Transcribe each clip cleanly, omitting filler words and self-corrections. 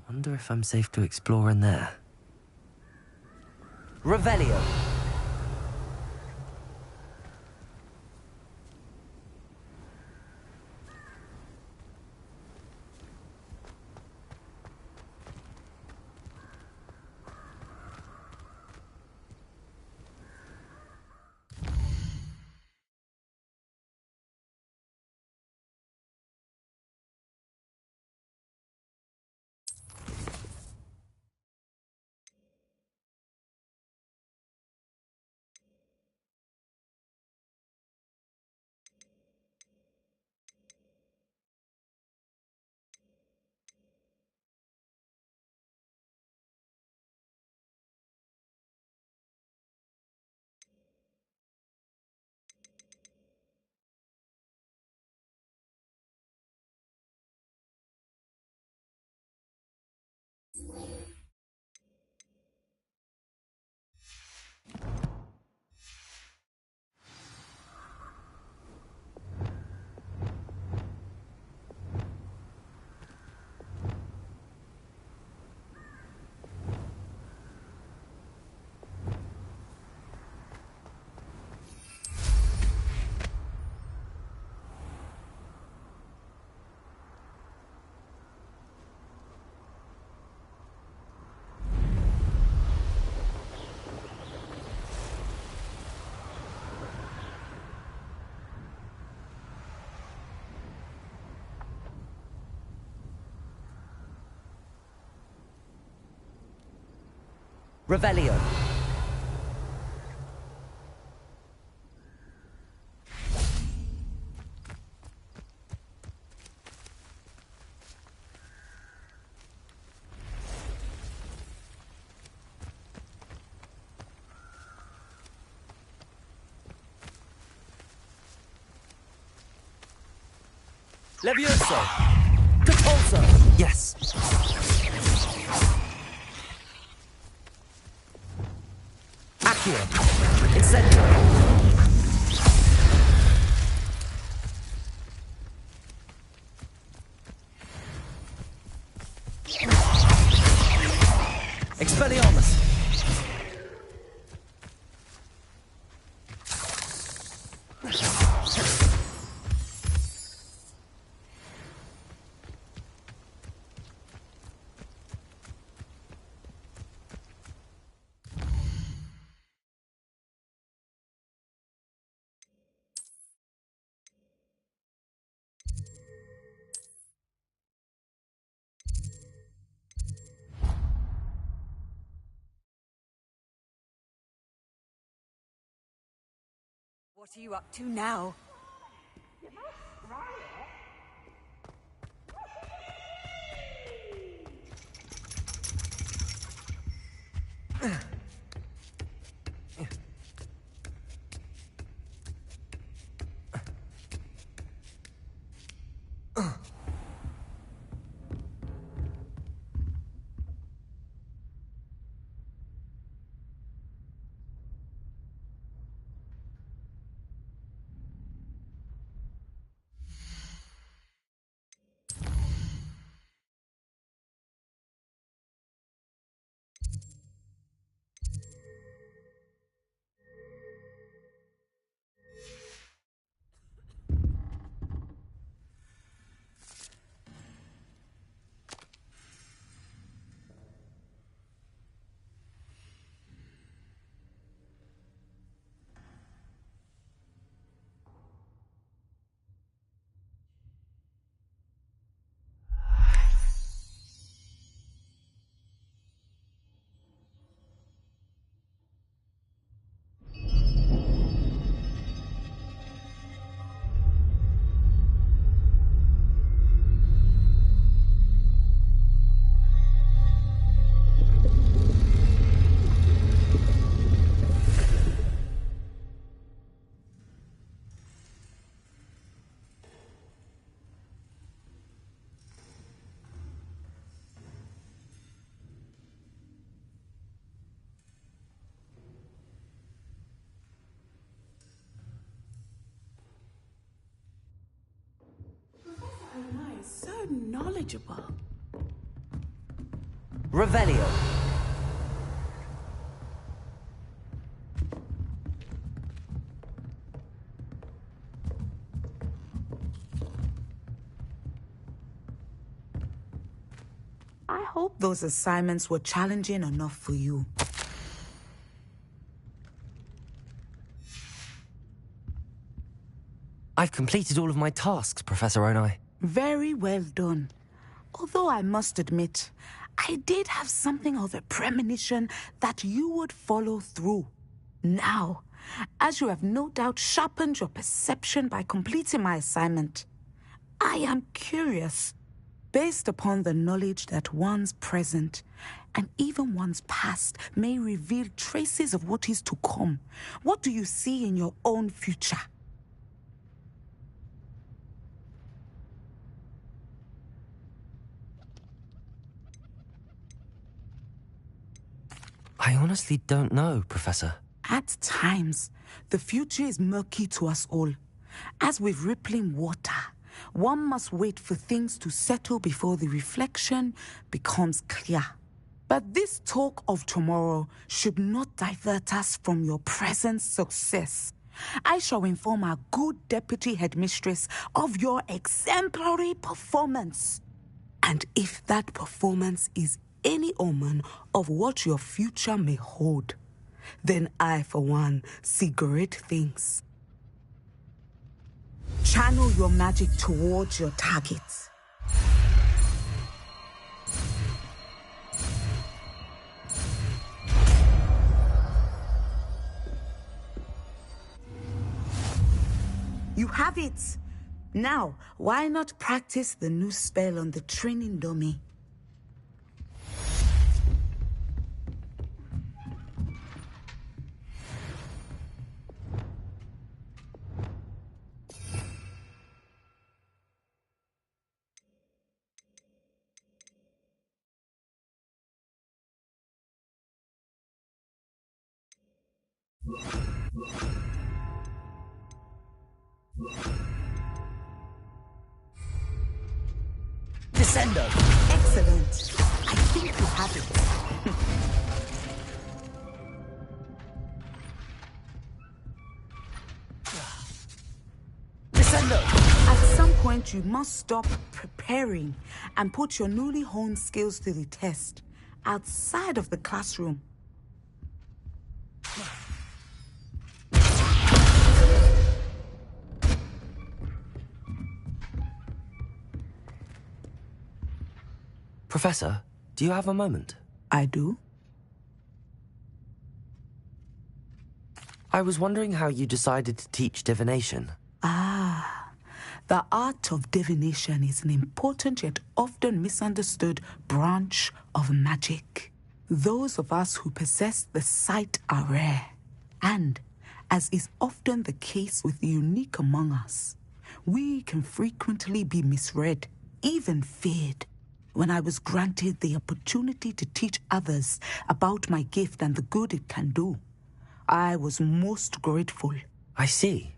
Wonder if I'm safe to explore in there. Revelio. Revelio. Levioso! Capulso! Yes! Accio! Incendio! Expelliarmus! What are you up to now? knowledgeable. Revelio. I hope those assignments were challenging enough for you. I've completed all of my tasks, Professor Onai. Very well done. Although I must admit, I did have something of a premonition that you would follow through. Now, as you have no doubt sharpened your perception by completing my assignment, I am curious, based upon the knowledge that one's present and even one's past may reveal traces of what is to come. What do you see in your own future? I honestly don't know, Professor. At times, the future is murky to us all. As with rippling water, one must wait for things to settle before the reflection becomes clear. But this talk of tomorrow should not divert us from your present success. I shall inform our good deputy headmistress of your exemplary performance. And if that performance is any omen of what your future may hold, then I, for one, see great things. Channel your magic towards your targets. You have it! Now, why not practice the new spell on the training dummy? Descendo. Excellent. I think you have it. Descendo. At some point, you must stop preparing and put your newly honed skills to the test outside of the classroom. Professor, do you have a moment? I do? I was wondering how you decided to teach divination. The art of divination is an important yet often misunderstood branch of magic. Those of us who possess the sight are rare. And, as is often the case with the unique among us, we can frequently be misread, even feared. When I was granted the opportunity to teach others about my gift and the good it can do, I was most grateful. I see.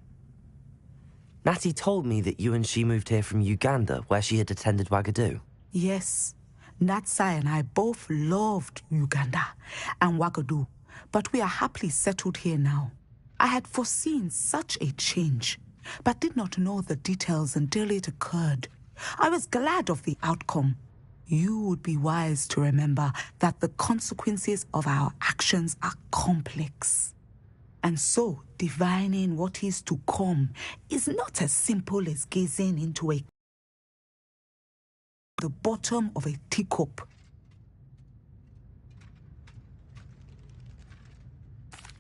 Natty told me that you and she moved here from Uganda, where she had attended Wagadu. Yes, Natsai and I both loved Uganda and Wagadu, but we are happily settled here now. I had foreseen such a change, but did not know the details until it occurred. I was glad of the outcome. You would be wise to remember that the consequences of our actions are complex. And so, divining what is to come is not as simple as gazing into the bottom of a teacup.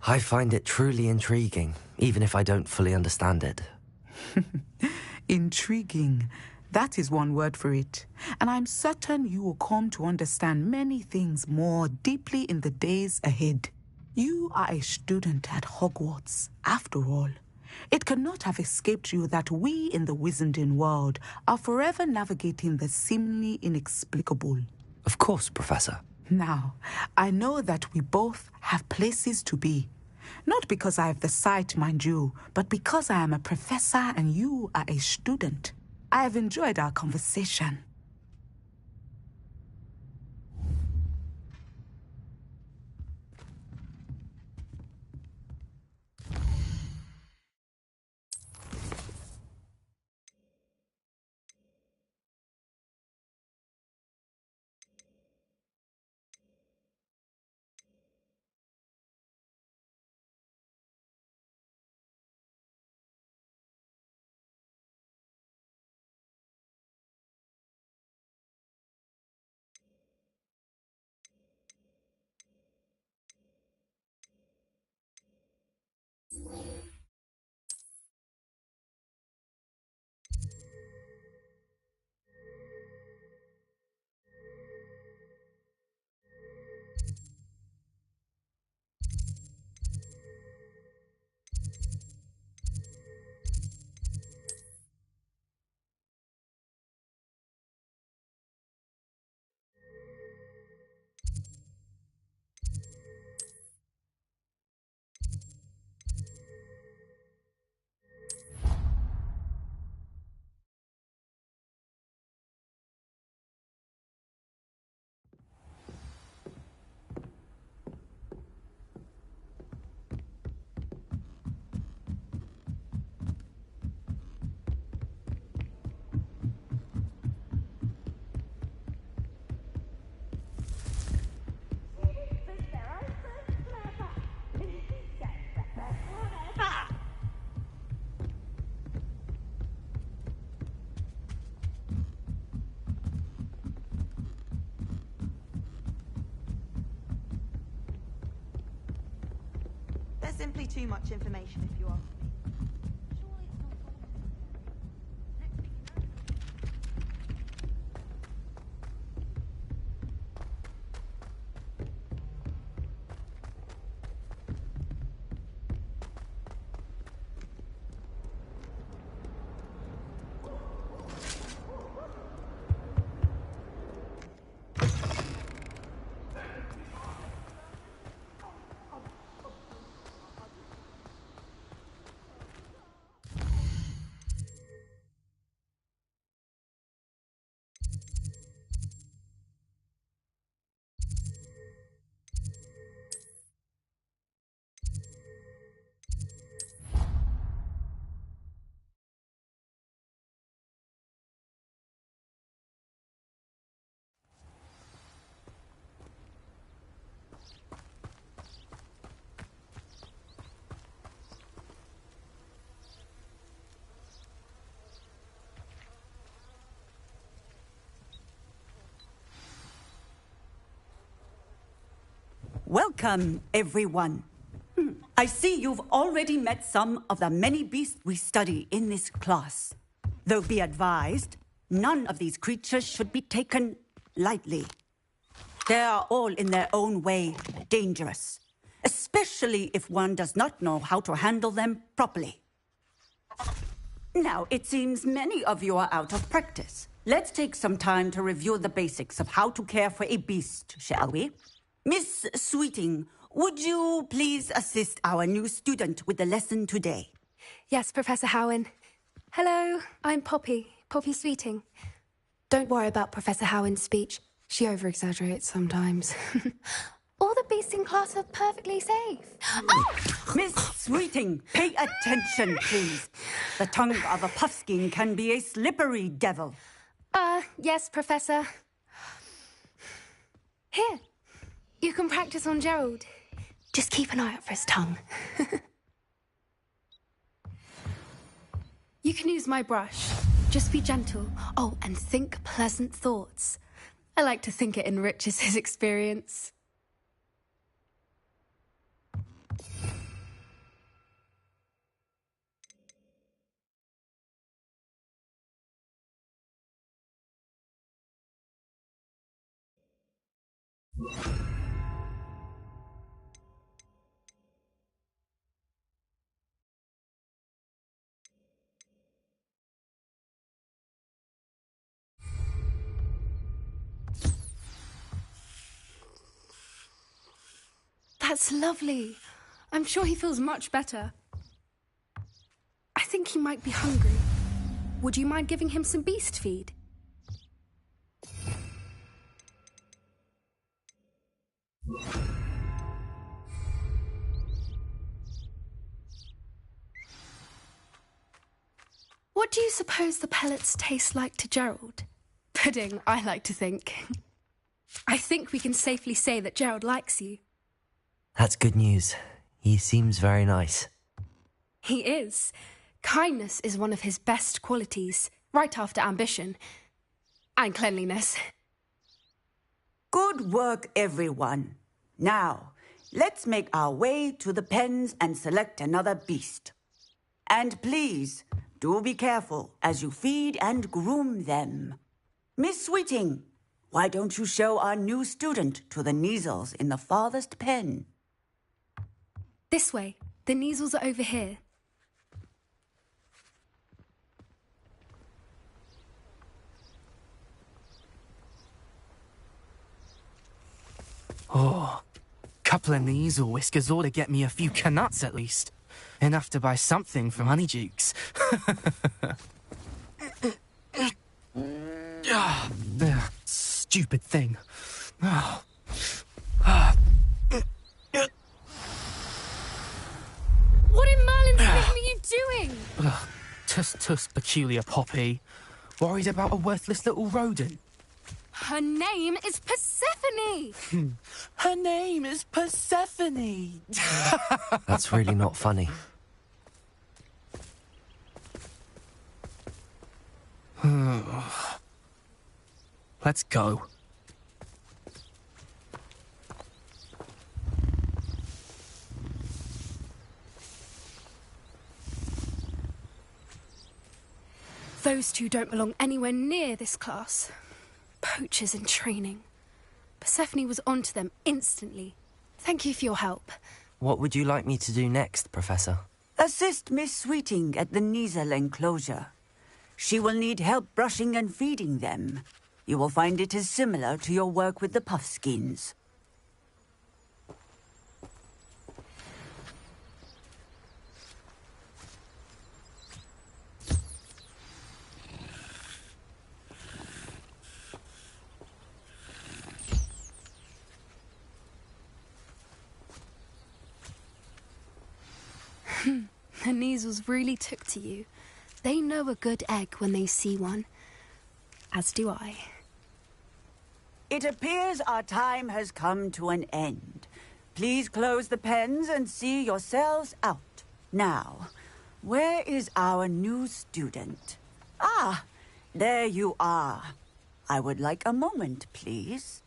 I find it truly intriguing, even if I don't fully understand it. Intriguing. That is one word for it. And I'm certain you will come to understand many things more deeply in the days ahead. You are a student at Hogwarts, after all. It cannot have escaped you that we in the Wizarding world are forever navigating the seemingly inexplicable. Of course, Professor. Now, I know that we both have places to be. Not because I have the sight, mind you, but because I am a professor and you are a student. I have enjoyed our conversation. simply too much information, if you ask me. Welcome, everyone. I see you've already met some of the many beasts we study in this class. Though be advised, none of these creatures should be taken lightly. They are all in their own way dangerous, especially if one does not know how to handle them properly. Now, it seems many of you are out of practice. Let's take some time to review the basics of how to care for a beast, shall we? Miss Sweeting, would you please assist our new student with the lesson today? Yes, Professor Howen. Hello, I'm Poppy Sweeting. Don't worry about Professor Howen's speech. She over-exaggerates sometimes. All the beasts in class are perfectly safe. Oh! Miss Sweeting, pay attention, please. The tongue of a puffskein can be a slippery devil. Yes, Professor. Here. You can practice on Gerald. Just keep an eye out for his tongue. You can use my brush. Just be gentle. Oh, and think pleasant thoughts. I like to think it enriches his experience. That's lovely. I'm sure he feels much better. I think he might be hungry. Would you mind giving him some beast feed? What do you suppose the pellets taste like to Gerald? Pudding, I like to think. I think we can safely say that Gerald likes you. That's good news. He seems very nice. He is. Kindness is one of his best qualities, right after ambition. And cleanliness. Good work, everyone. Now, let's make our way to the pens and select another beast. And please, do be careful as you feed and groom them. Miss Sweeting, why don't you show our new student to the Neasels in the farthest pen? This way. The Neasels are over here. Oh, couple of Neasel whiskers ought to get me a few canuts at least. Enough to buy something from Honeydukes. Stupid thing. Oh. What in Merlin's name are you doing? Tuss, peculiar Poppy. Worried about a worthless little rodent. Her name is Persephone! Her name is Persephone! That's really not funny. Let's go. Those two don't belong anywhere near this class. Poachers in training. Persephone was onto them instantly. Thank you for your help. What would you like me to do next, Professor? Assist Miss Sweeting at the Nizel enclosure. She will need help brushing and feeding them. You will find it is similar to your work with the puffskins. The Niezels really took to you. They know a good egg when they see one. As do I. It appears our time has come to an end. Please close the pens and see yourselves out. Now, where is our new student? Ah, there you are. I would like a moment, please.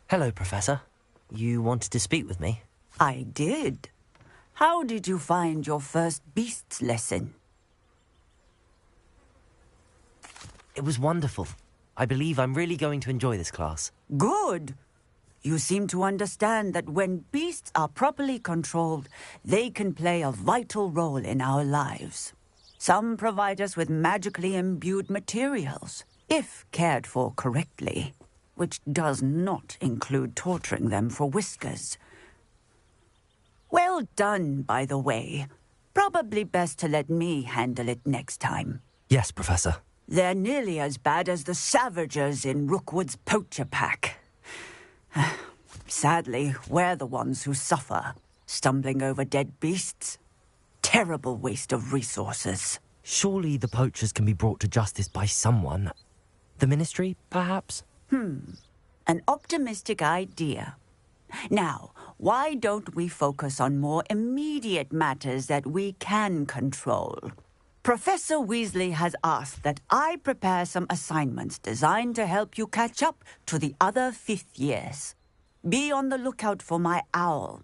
Hello, Professor. You wanted to speak with me? I did. How did you find your first beasts lesson? It was wonderful. I believe I'm really going to enjoy this class. Good. You seem to understand that when beasts are properly controlled, they can play a vital role in our lives. Some provide us with magically imbued materials, if cared for correctly, which does not include torturing them for whiskers. Well done, by the way. Probably best to let me handle it next time. Yes, Professor. They're nearly as bad as the Savagers in Rookwood's poacher pack. Sadly, we're the ones who suffer, stumbling over dead beasts. Terrible waste of resources. Surely the poachers can be brought to justice by someone. The Ministry, perhaps? An optimistic idea. Now, why don't we focus on more immediate matters that we can control? Professor Weasley has asked that I prepare some assignments designed to help you catch up to the other fifth years. Be on the lookout for my owl.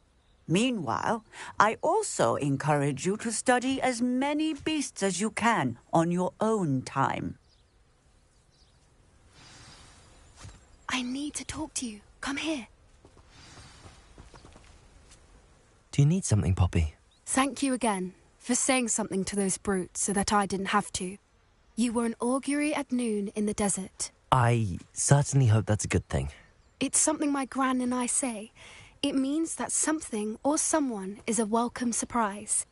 Meanwhile, I also encourage you to study as many beasts as you can on your own time. I need to talk to you. Come here. Do you need something, Poppy? Thank you again for saying something to those brutes so that I didn't have to. You were an augury at noon in the desert. I certainly hope that's a good thing. It's something my gran and I say. It means that something or someone is a welcome surprise.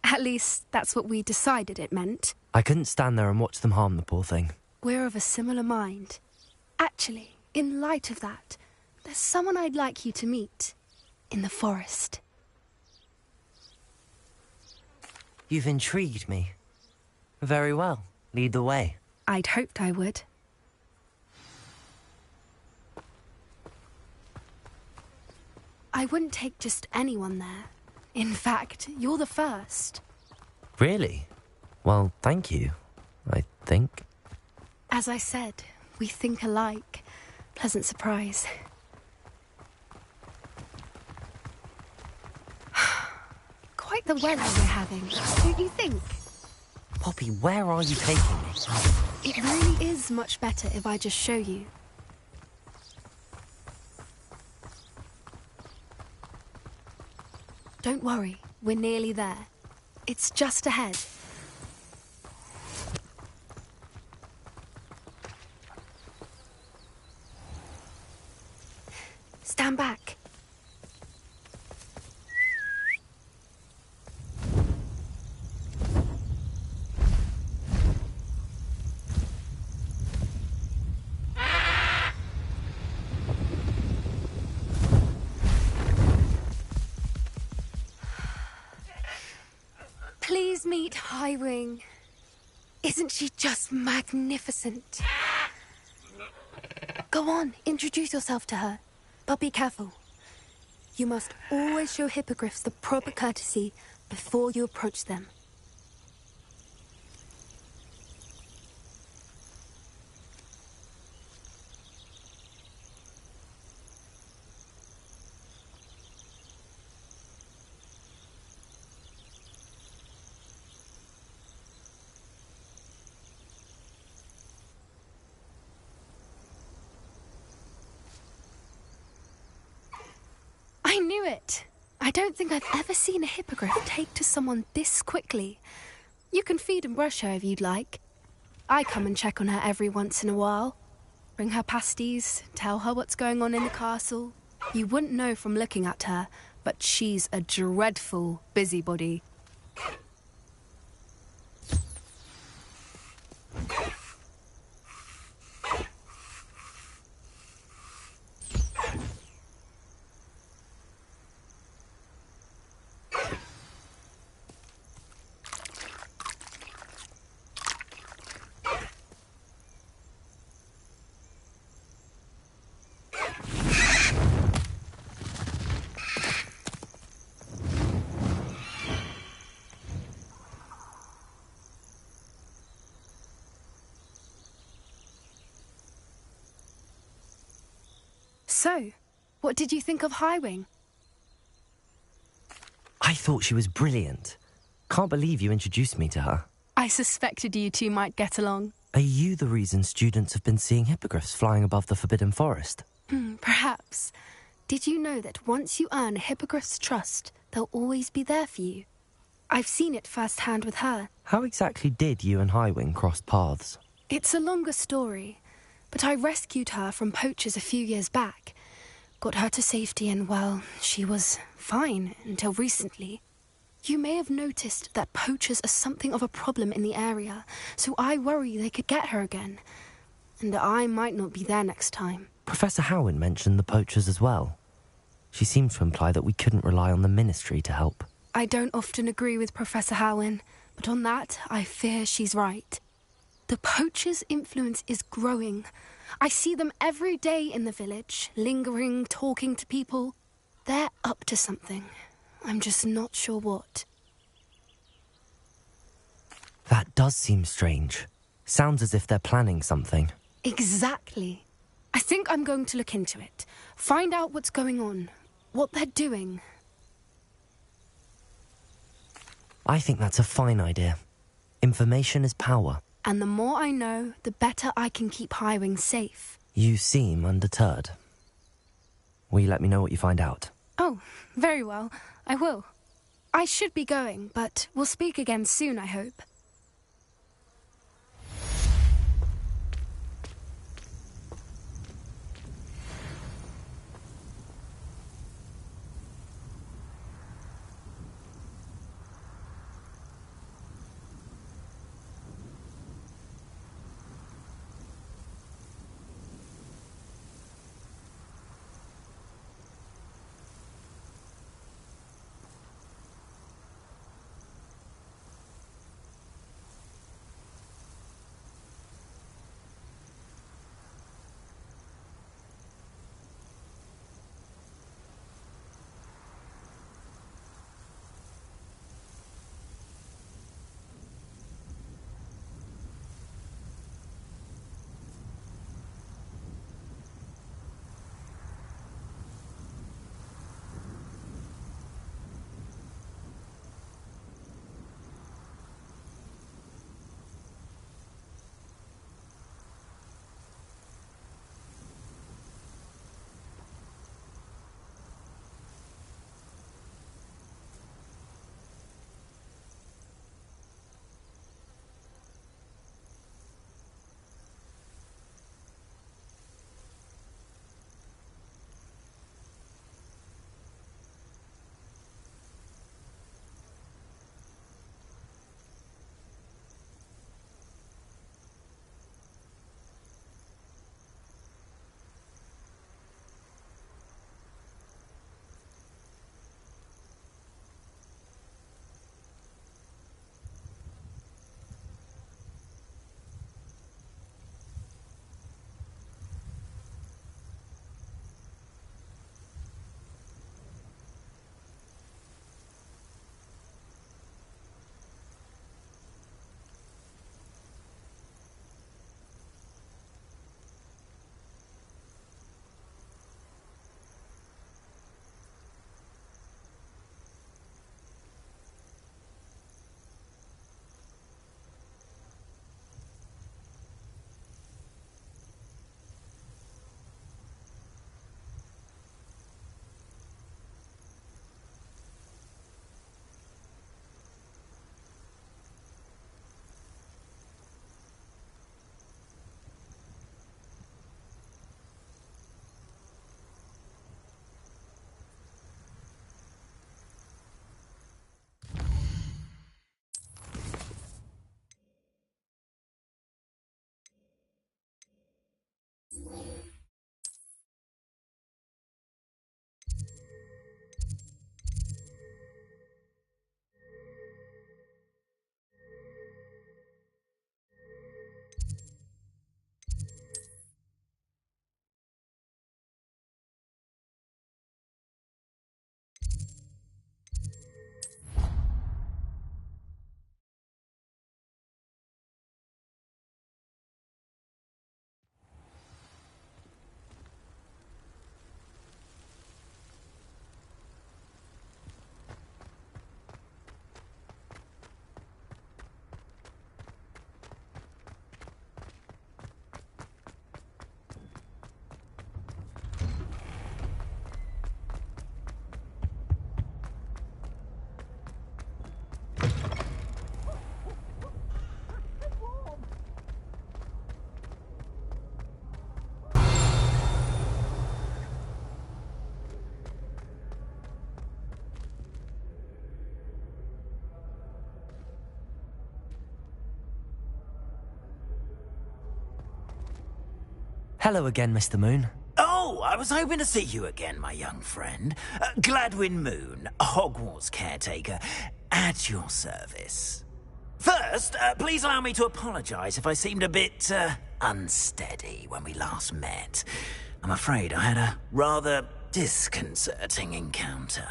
At least, that's what we decided it meant. I couldn't stand there and watch them harm the poor thing. We're of a similar mind. Actually, in light of that, there's someone I'd like you to meet. In the forest. You've intrigued me. Very well. Lead the way. I'd hoped I would. I wouldn't take just anyone there. In fact, you're the first. Really? Well, thank you, I think. As I said, we think alike. Pleasant surprise. Quite the weather we're having, don't you think? Poppy, where are you taking me? It really is much better if I just show you. Don't worry, we're nearly there. It's just ahead. Stand back. Please meet Highwing. Isn't she just magnificent? Go on, introduce yourself to her. But be careful. You must always show hippogriffs the proper courtesy before you approach them. I knew it. I don't think I've ever seen a hippogriff take to someone this quickly. You can feed and brush her if you'd like. I come and check on her every once in a while. Bring her pasties, tell her what's going on in the castle. You wouldn't know from looking at her, but she's a dreadful busybody. So, what did you think of Highwing? I thought she was brilliant. Can't believe you introduced me to her. I suspected you two might get along. Are you the reason students have been seeing hippogriffs flying above the Forbidden Forest? Perhaps. Did you know that once you earn a hippogriff's trust, they'll always be there for you? I've seen it firsthand with her. How exactly did you and Highwing cross paths? It's a longer story, but I rescued her from poachers a few years back. Got her to safety and, well, she was fine until recently. You may have noticed that poachers are something of a problem in the area, so I worry they could get her again. And I might not be there next time. Professor Howin mentioned the poachers as well. She seemed to imply that we couldn't rely on the Ministry to help. I don't often agree with Professor Howin, but on that, I fear she's right. The poachers' influence is growing. I see them every day in the village, lingering, talking to people. They're up to something. I'm just not sure what. That does seem strange. Sounds as if they're planning something. Exactly. I think I'm going to look into it. Find out what's going on, what they're doing. I think that's a fine idea. Information is power. And the more I know, the better I can keep Highwing safe. You seem undeterred. Will you let me know what you find out? Oh, very well. I will. I should be going, but we'll speak again soon, I hope. Hello again, Mr. Moon. Oh, I was hoping to see you again, my young friend. Gladwin Moon, Hogwarts caretaker, at your service. First, please allow me to apologise if I seemed a bit, unsteady when we last met. I'm afraid I had a rather disconcerting encounter.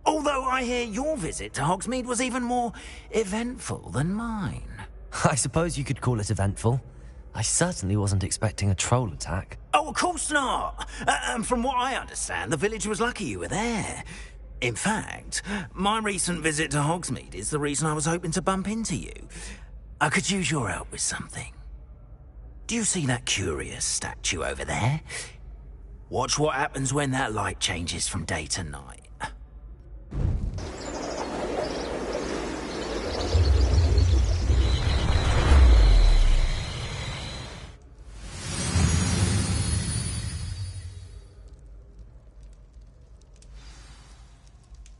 Although I hear your visit to Hogsmeade was even more eventful than mine. I suppose you could call it eventful. I certainly wasn't expecting a troll attack. Oh, of course not. And from what I understand, the village was lucky you were there. In fact, my recent visit to Hogsmeade is the reason I was hoping to bump into you. I could use your help with something. Do you see that curious statue over there? Watch what happens when that light changes from day to night.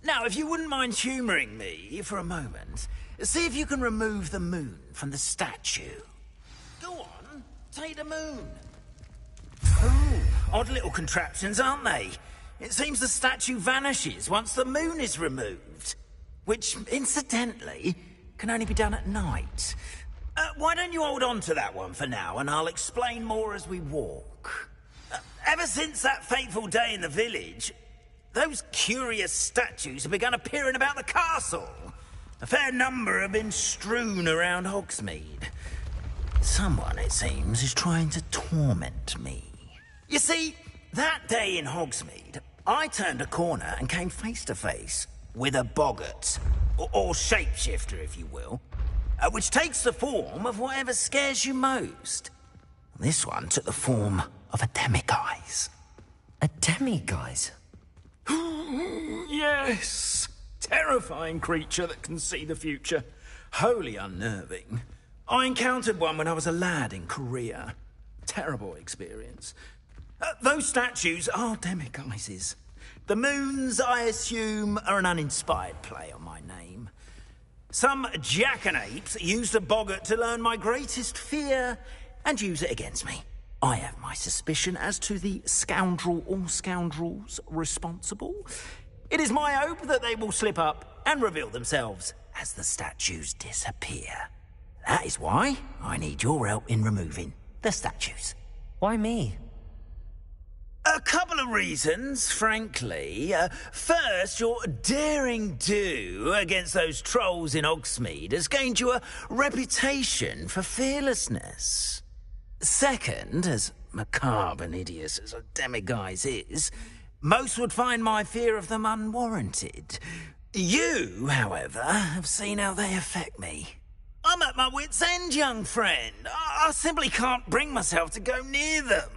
Now, if you wouldn't mind humouring me for a moment, see if you can remove the moon from the statue. Go on, take the moon. Ooh, odd little contraptions, aren't they? It seems the statue vanishes once the moon is removed. Which, incidentally, can only be done at night. Why don't you hold on to that one for now, and I'll explain more as we walk. Ever since that fateful day in the village, those curious statues have begun appearing about the castle. A fair number have been strewn around Hogsmeade. Someone, it seems, is trying to torment me. You see, that day in Hogsmeade, I turned a corner and came face to face with a boggart, or shapeshifter, if you will, which takes the form of whatever scares you most. This one took the form of a demiguise. A demiguise? Yes! Terrifying creature that can see the future. Wholly unnerving. I encountered one when I was a lad in Korea. Terrible experience. Those statues are demiguises. The moons, I assume, are an uninspired play on my name. Some jackanapes used a boggart to learn my greatest fear and use it against me. I have my suspicion as to the scoundrel or scoundrels responsible. It is my hope that they will slip up and reveal themselves as the statues disappear. That is why I need your help in removing the statues. Why me? A couple of reasons, frankly. First, your daring do against those trolls in Hogsmeade has gained you a reputation for fearlessness. Second, as macabre and hideous as a demiguise is, most would find my fear of them unwarranted. You, however, have seen how they affect me. I'm at my wit's end, young friend. I simply can't bring myself to go near them.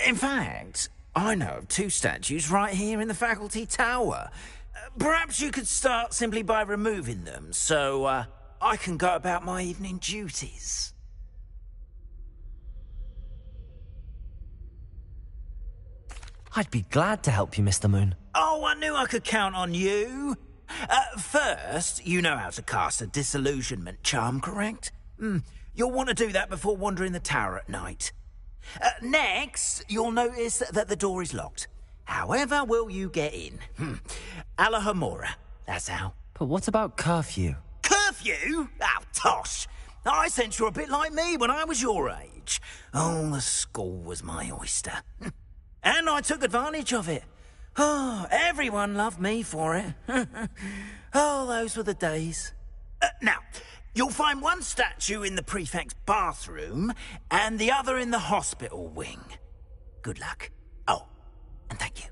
In fact, I know of two statues right here in the faculty tower. Perhaps you could start simply by removing them, so I can go about my evening duties. I'd be glad to help you, Mr. Moon. Oh, I knew I could count on you. First, you know how to cast a disillusionment charm, correct? You'll want to do that before wandering the tower at night. Next, you'll notice that the door is locked. However will you get in? Alahomora, that's how. But what about curfew? Curfew? Oh, tosh. I sense you're a bit like me when I was your age. Oh, the school was my oyster. And I took advantage of it. Oh, everyone loved me for it. Oh, those were the days. Now, you'll find one statue in the prefect's bathroom and the other in the hospital wing. Good luck. Oh, and thank you.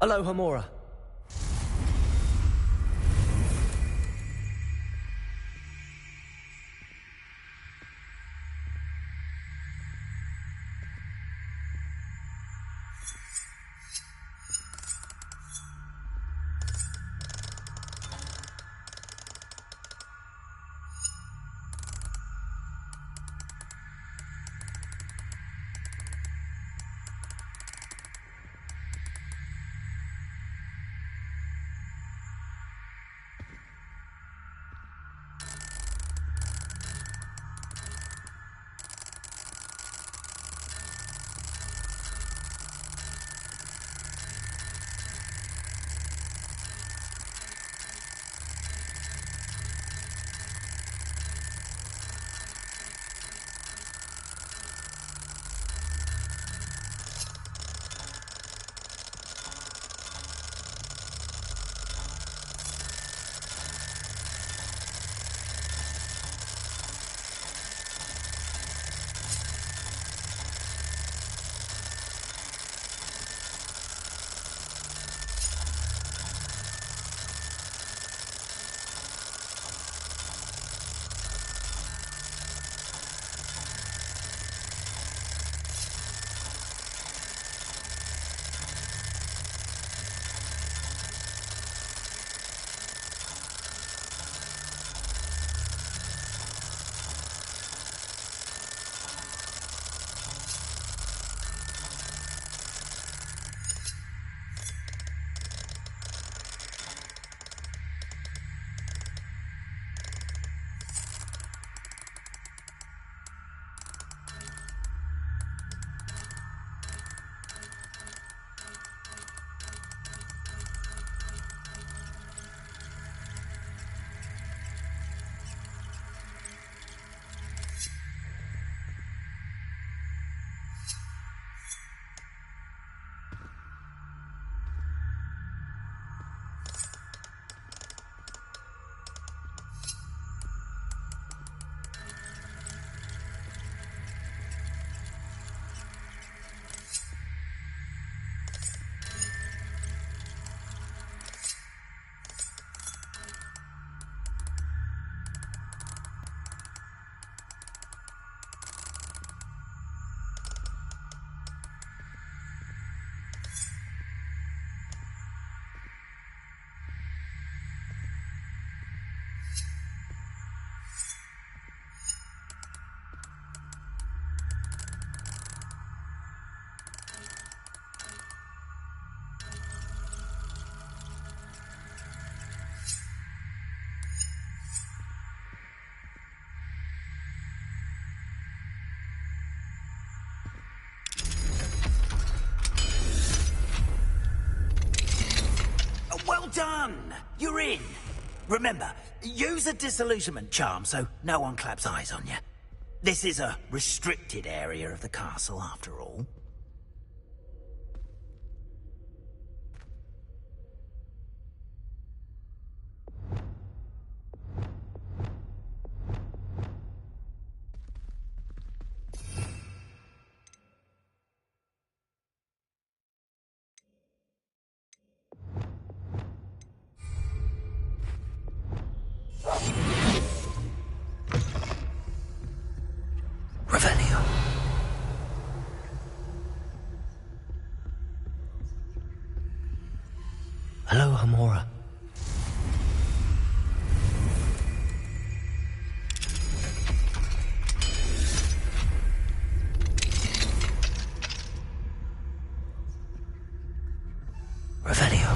Aloha Mora. Well done! You're in. Remember, use a disillusionment charm so no one claps eyes on you. This is a restricted area of the castle, after all. Aloha Mora. Revelio.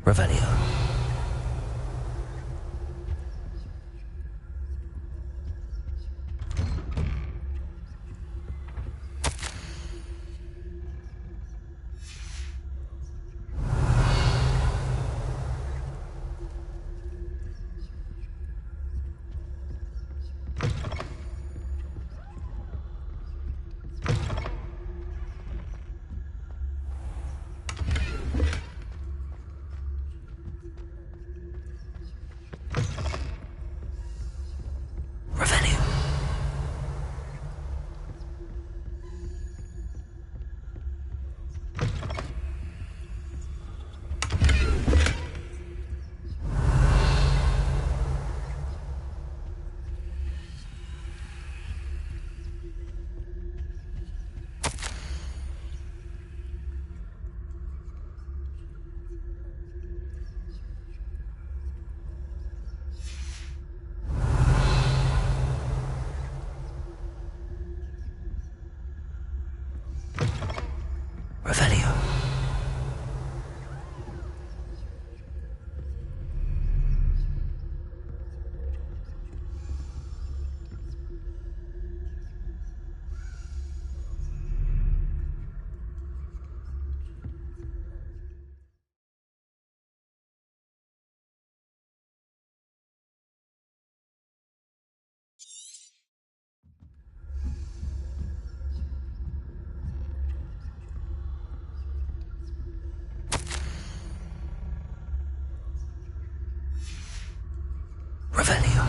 Revelio. Revelio. Revelio.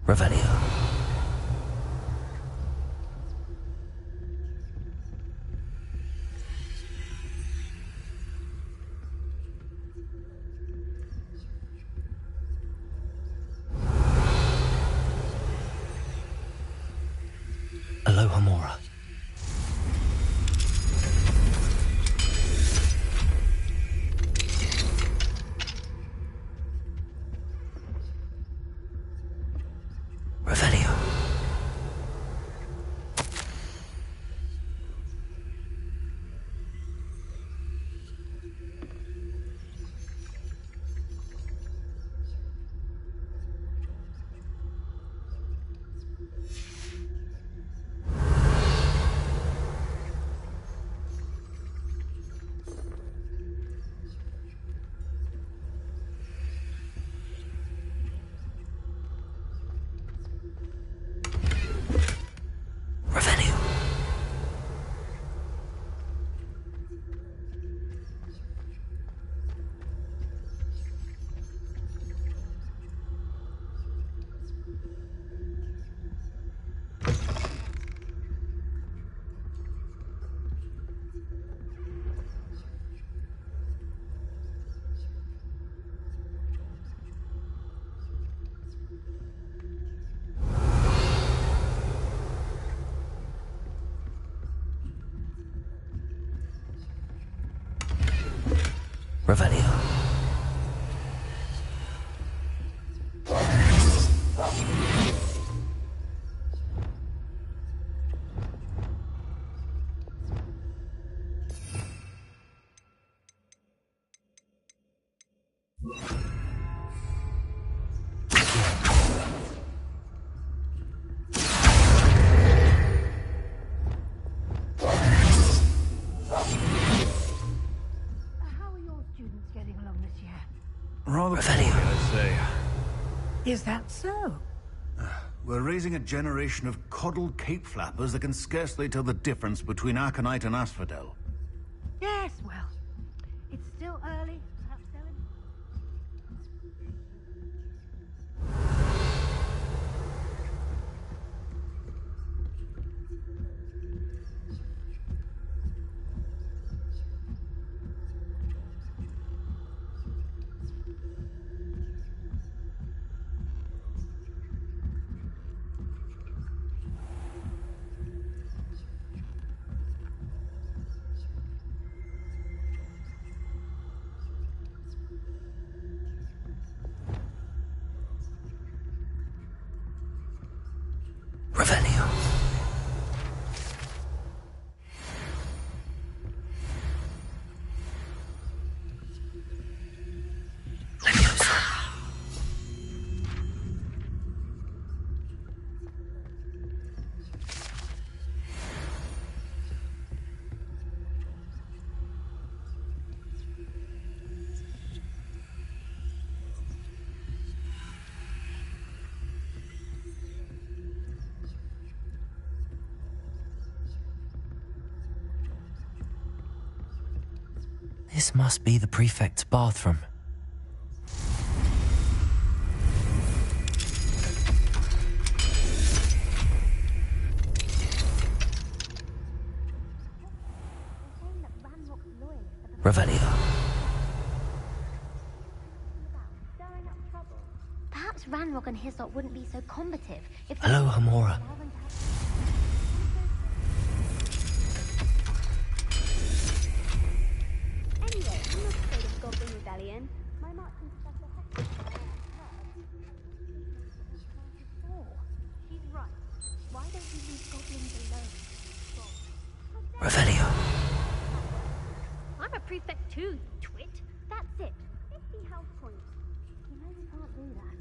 Revelio. Aloha Mora. Revelio. Revelio. Revelio. Revelio. I say, Is that so? we're raising a generation of coddled cape flappers that can scarcely tell the difference between aconite and asphodel. Yes, well, it's still early. Perhaps Ellen. Revelio. Leviosa. This must be the prefect's bathroom. Revelio. Perhaps Ranrock and his lot wouldn't be so combative if... Hello, Hamora. Anyway, I'm not afraid of Goblin Rebellion. My marching professor has... She's right. Why don't you leave goblins alone? Revelio. I'm a prefect too, you twit. That's it. 50 health points. You know you can't do that.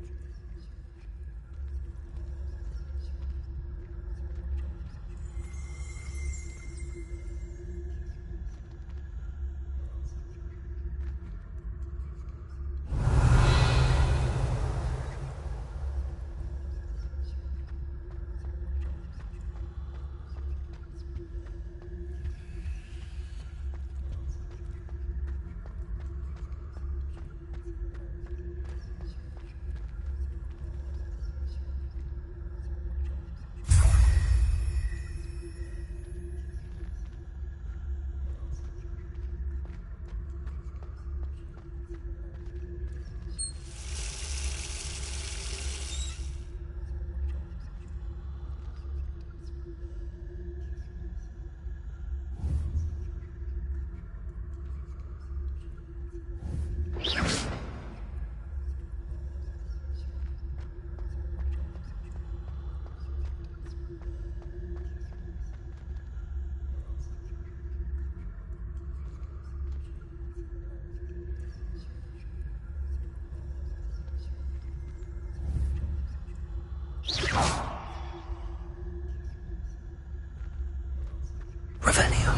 Revelio.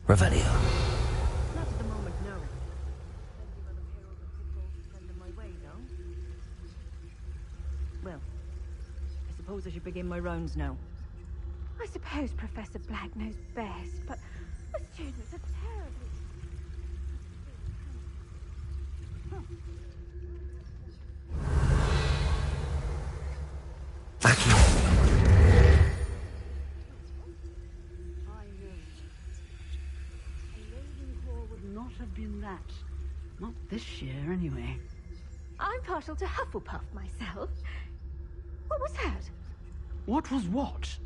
Revelio. Not at the moment, no. Plenty of other perils and pitfalls to send them my way, though. Well, I suppose I should begin my rounds now. I suppose Professor Black knows best, but the students are terribly... Vacuum. I know. A Ravenclaw would not have been that. Not this year, anyway. I'm partial to Hufflepuff myself. What was that? What was what?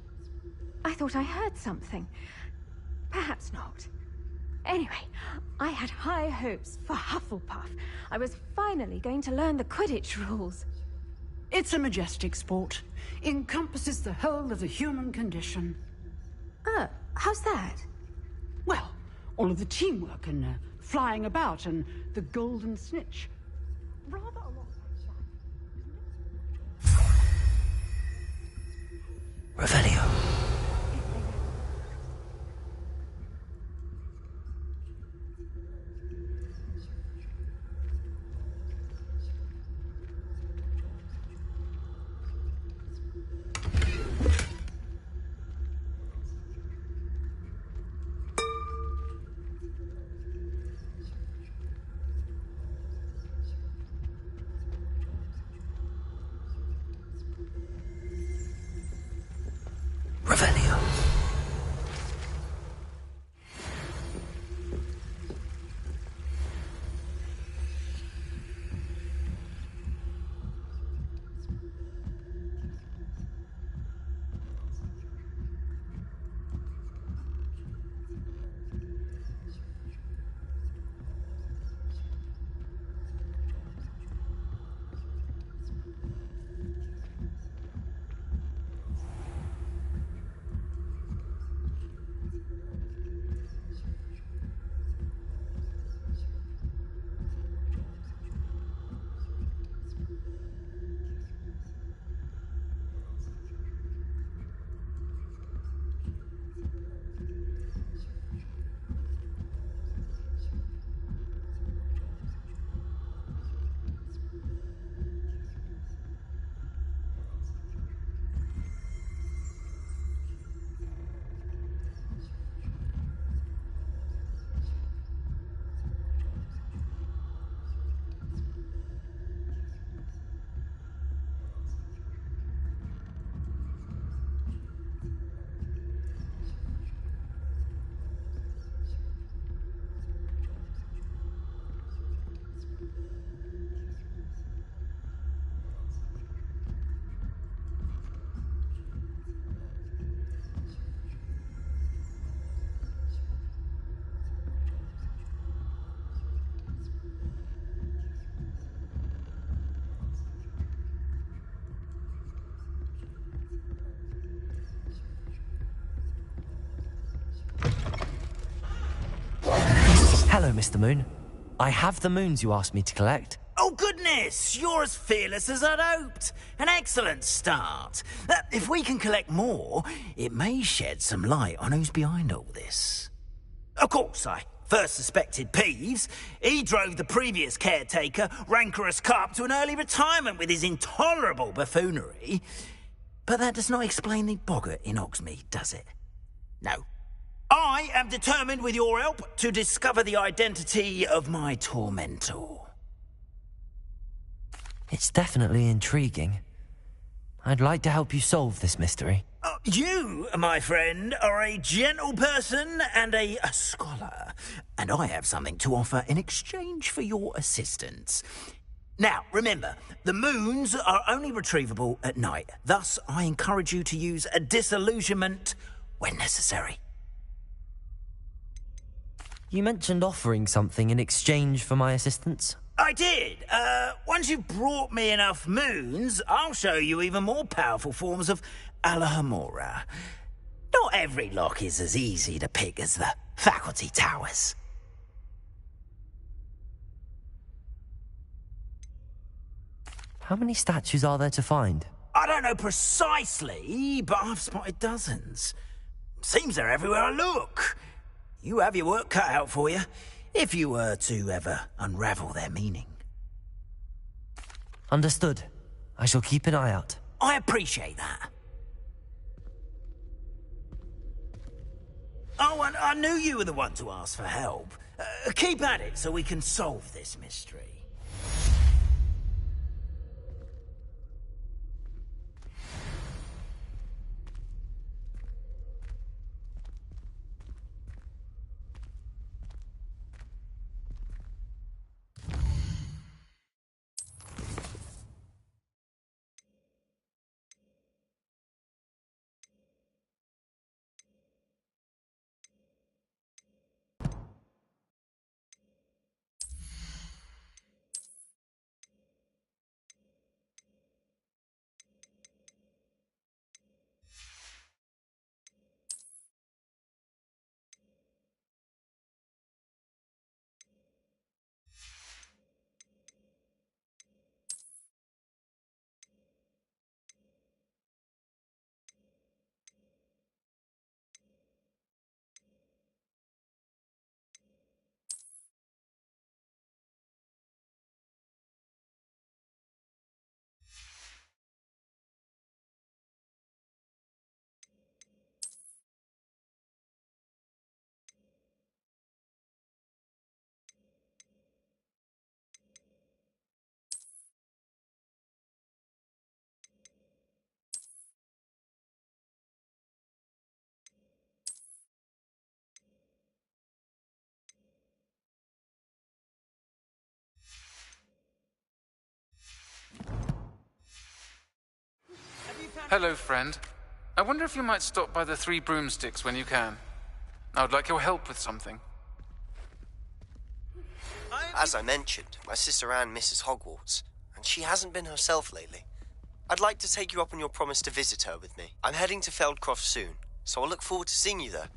I thought I heard something. Perhaps not. Anyway, I had high hopes for Hufflepuff. I was finally going to learn the Quidditch rules. It's a majestic sport. Encompasses the whole of the human condition. How's that? Well, all of the teamwork and flying about and the golden snitch. Rather a lot like that. Revelio. Revelio. Hello, Mr. Moon. I have the moons you asked me to collect. Oh, goodness! You're as fearless as I'd hoped. An excellent start. If we can collect more, it may shed some light on who's behind all this. Of course, I first suspected Peeves. He drove the previous caretaker, Rancorous Carp, to an early retirement with his intolerable buffoonery. But that does not explain the boggart in Hogsmeade, does it? No. I am determined, with your help, to discover the identity of my tormentor. It's definitely intriguing. I'd like to help you solve this mystery. You, my friend, are a gentle person and a scholar, and I have something to offer in exchange for your assistance. Now, remember, the moons are only retrievable at night. Thus, I encourage you to use a disillusionment when necessary. You mentioned offering something in exchange for my assistance? I did. Once you've brought me enough moons, I'll show you even more powerful forms of Alohomora. Not every lock is as easy to pick as the faculty towers. How many statues are there to find? I don't know precisely, but I've spotted dozens. Seems they're everywhere I look. You have your work cut out for you, if you were to ever unravel their meaning. Understood. I shall keep an eye out. I appreciate that. Oh, and I knew you were the one to ask for help. Keep at it so we can solve this mystery. Hello, friend. I wonder if you might stop by the Three Broomsticks when you can. I would like your help with something. As I mentioned, my sister Anne misses Hogwarts, and she hasn't been herself lately. I'd like to take you up on your promise to visit her with me. I'm heading to Feldcroft soon, so I'll look forward to seeing you there.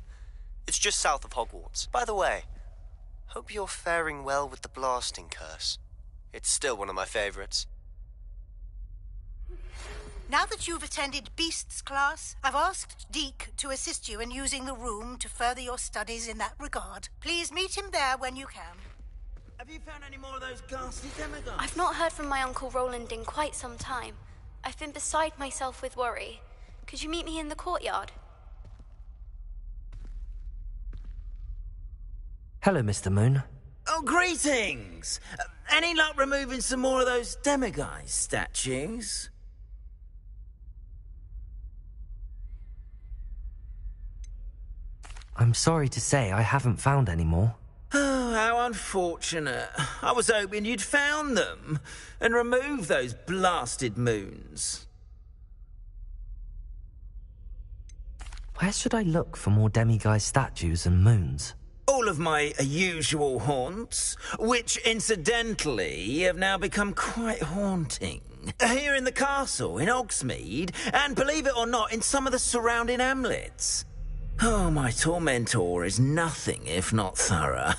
It's just south of Hogwarts. By the way, hope you're faring well with the blasting curse. It's still one of my favorites. Now that you've attended Beasts class, I've asked Deke to assist you in using the room to further your studies in that regard. Please meet him there when you can. Have you found any more of those ghastly demigods? I've not heard from my Uncle Roland in quite some time. I've been beside myself with worry. Could you meet me in the courtyard? Hello, Mr. Moon. Oh, greetings! Any luck removing some more of those demiguise statues? I'm sorry to say I haven't found any more. Oh, how unfortunate. I was hoping you'd found them and removed those blasted moons. Where should I look for more demiguise statues and moons? All of my usual haunts, which incidentally have now become quite haunting. Here in the castle, in Hogsmeade, and believe it or not, in some of the surrounding hamlets. Oh, my tormentor is nothing if not thorough.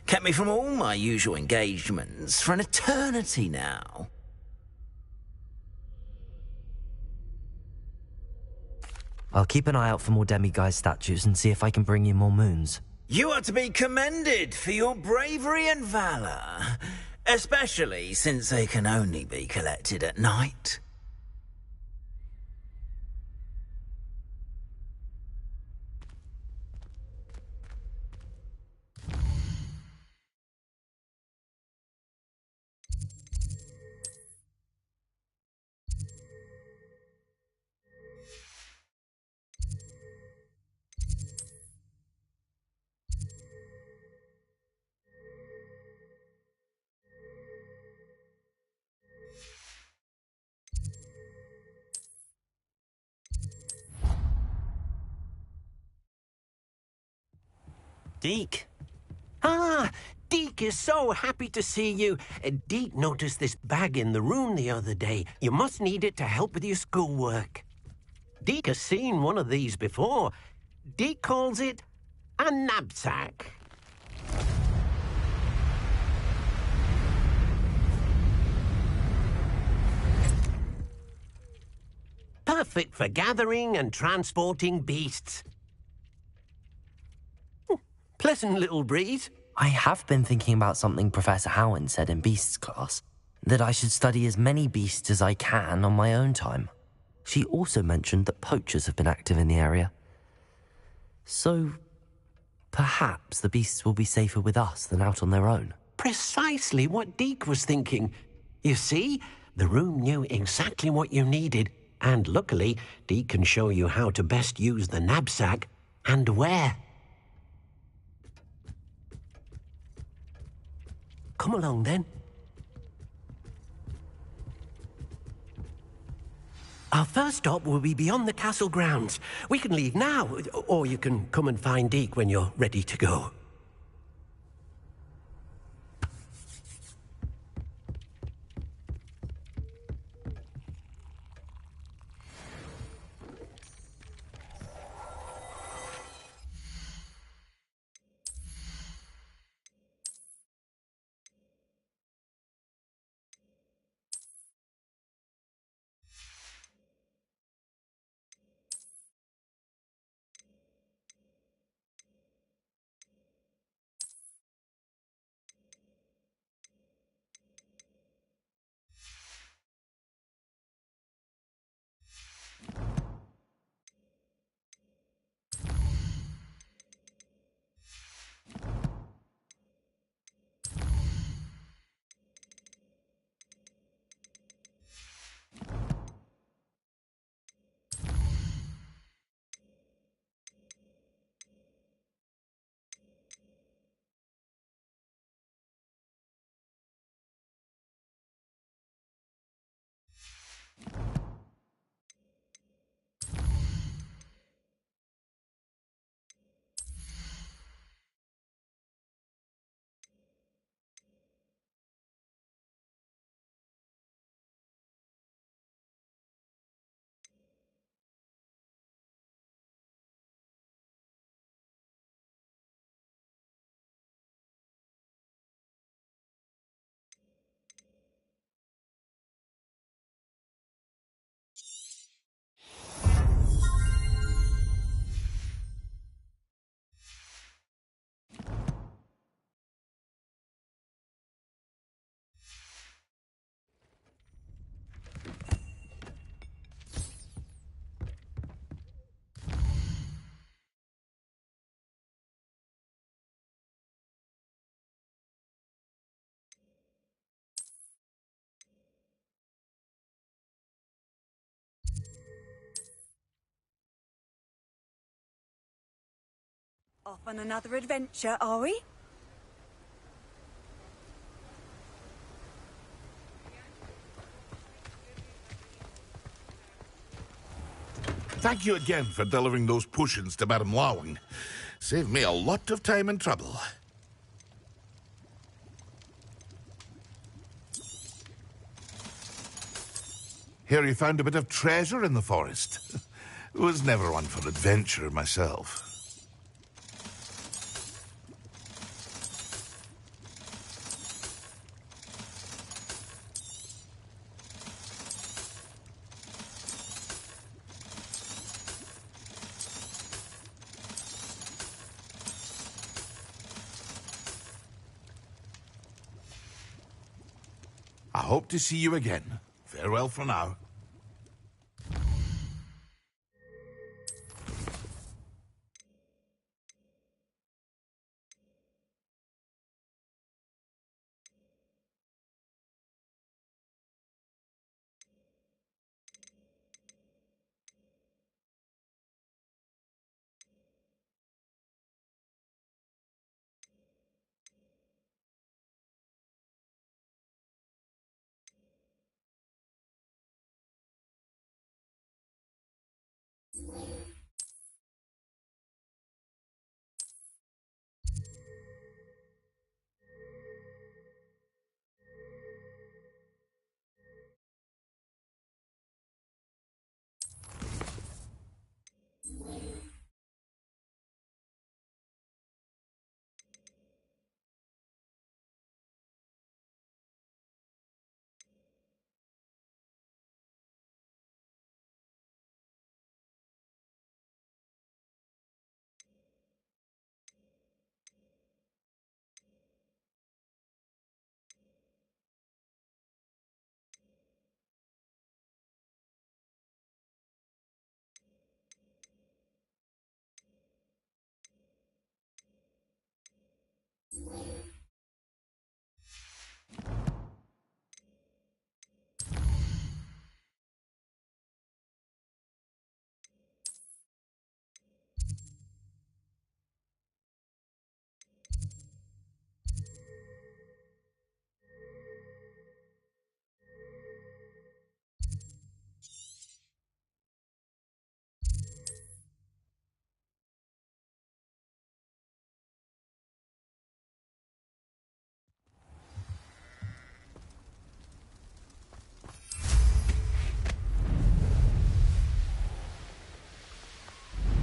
Kept me from all my usual engagements for an eternity now. I'll keep an eye out for more demiguise statues and see if I can bring you more moons. You are to be commended for your bravery and valour, especially since they can only be collected at night. Deke. Ah, Deke is so happy to see you. Deke noticed this bag in the room the other day. You must need it to help with your schoolwork. Deke has seen one of these before. Deke calls it a knapsack. Perfect for gathering and transporting beasts. Pleasant little breeze. I have been thinking about something Professor Howin said in Beasts class, that I should study as many beasts as I can on my own time. She also mentioned that poachers have been active in the area. So, perhaps the beasts will be safer with us than out on their own. Precisely what Deke was thinking. You see, the room knew exactly what you needed, and luckily, Deke can show you how to best use the knapsack and where. Come along, then. Our first stop will be beyond the castle grounds. We can leave now, or you can come and find Deke when you're ready to go. Off on another adventure, are we? Thank you again for delivering those potions to Madame Lawing. Saved me a lot of time and trouble. Hear you found a bit of treasure in the forest. Was never one for adventure myself. I hope to see you again. Farewell for now.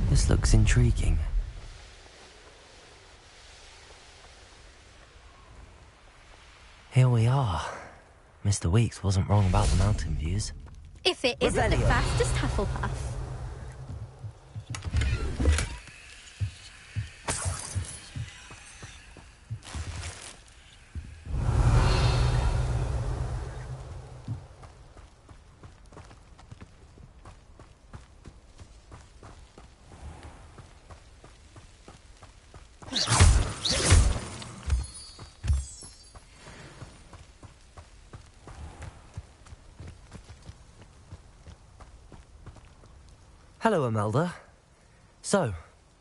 This looks intriguing. Here we are. Mr. Weeks wasn't wrong about the mountain views. If it isn't the fastest Hufflepuff. Hello, Imelda. So,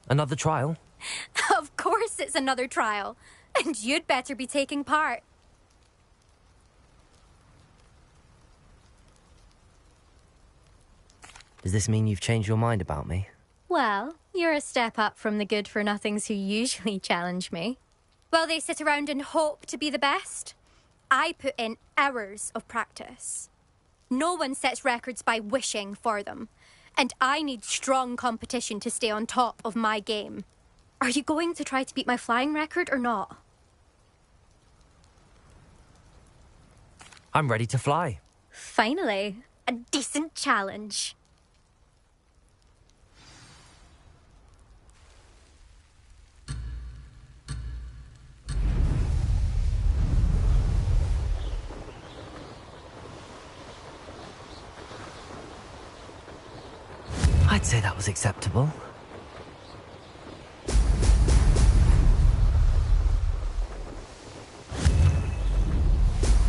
another trial? Of course it's another trial. And you'd better be taking part. Does this mean you've changed your mind about me? Well, you're a step up from the good-for-nothings who usually challenge me. While they sit around and hope to be the best, I put in hours of practice. No one sets records by wishing for them. And I need strong competition to stay on top of my game. Are you going to try to beat my flying record or not? I'm ready to fly. Finally, a decent challenge. I'd say that was acceptable.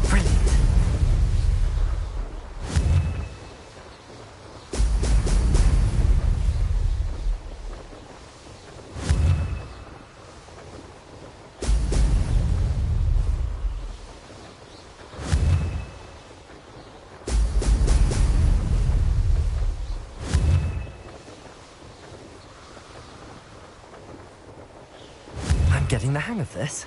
Brilliant. Getting the hang of this.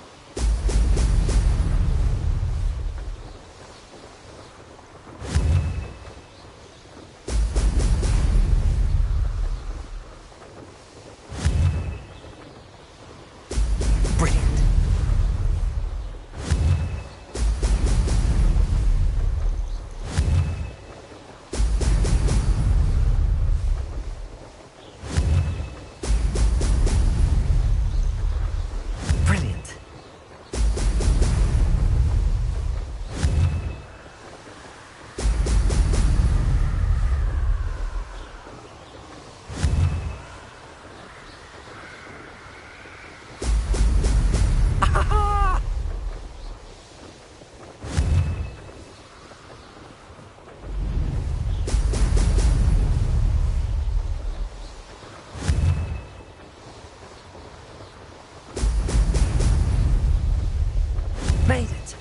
Made it.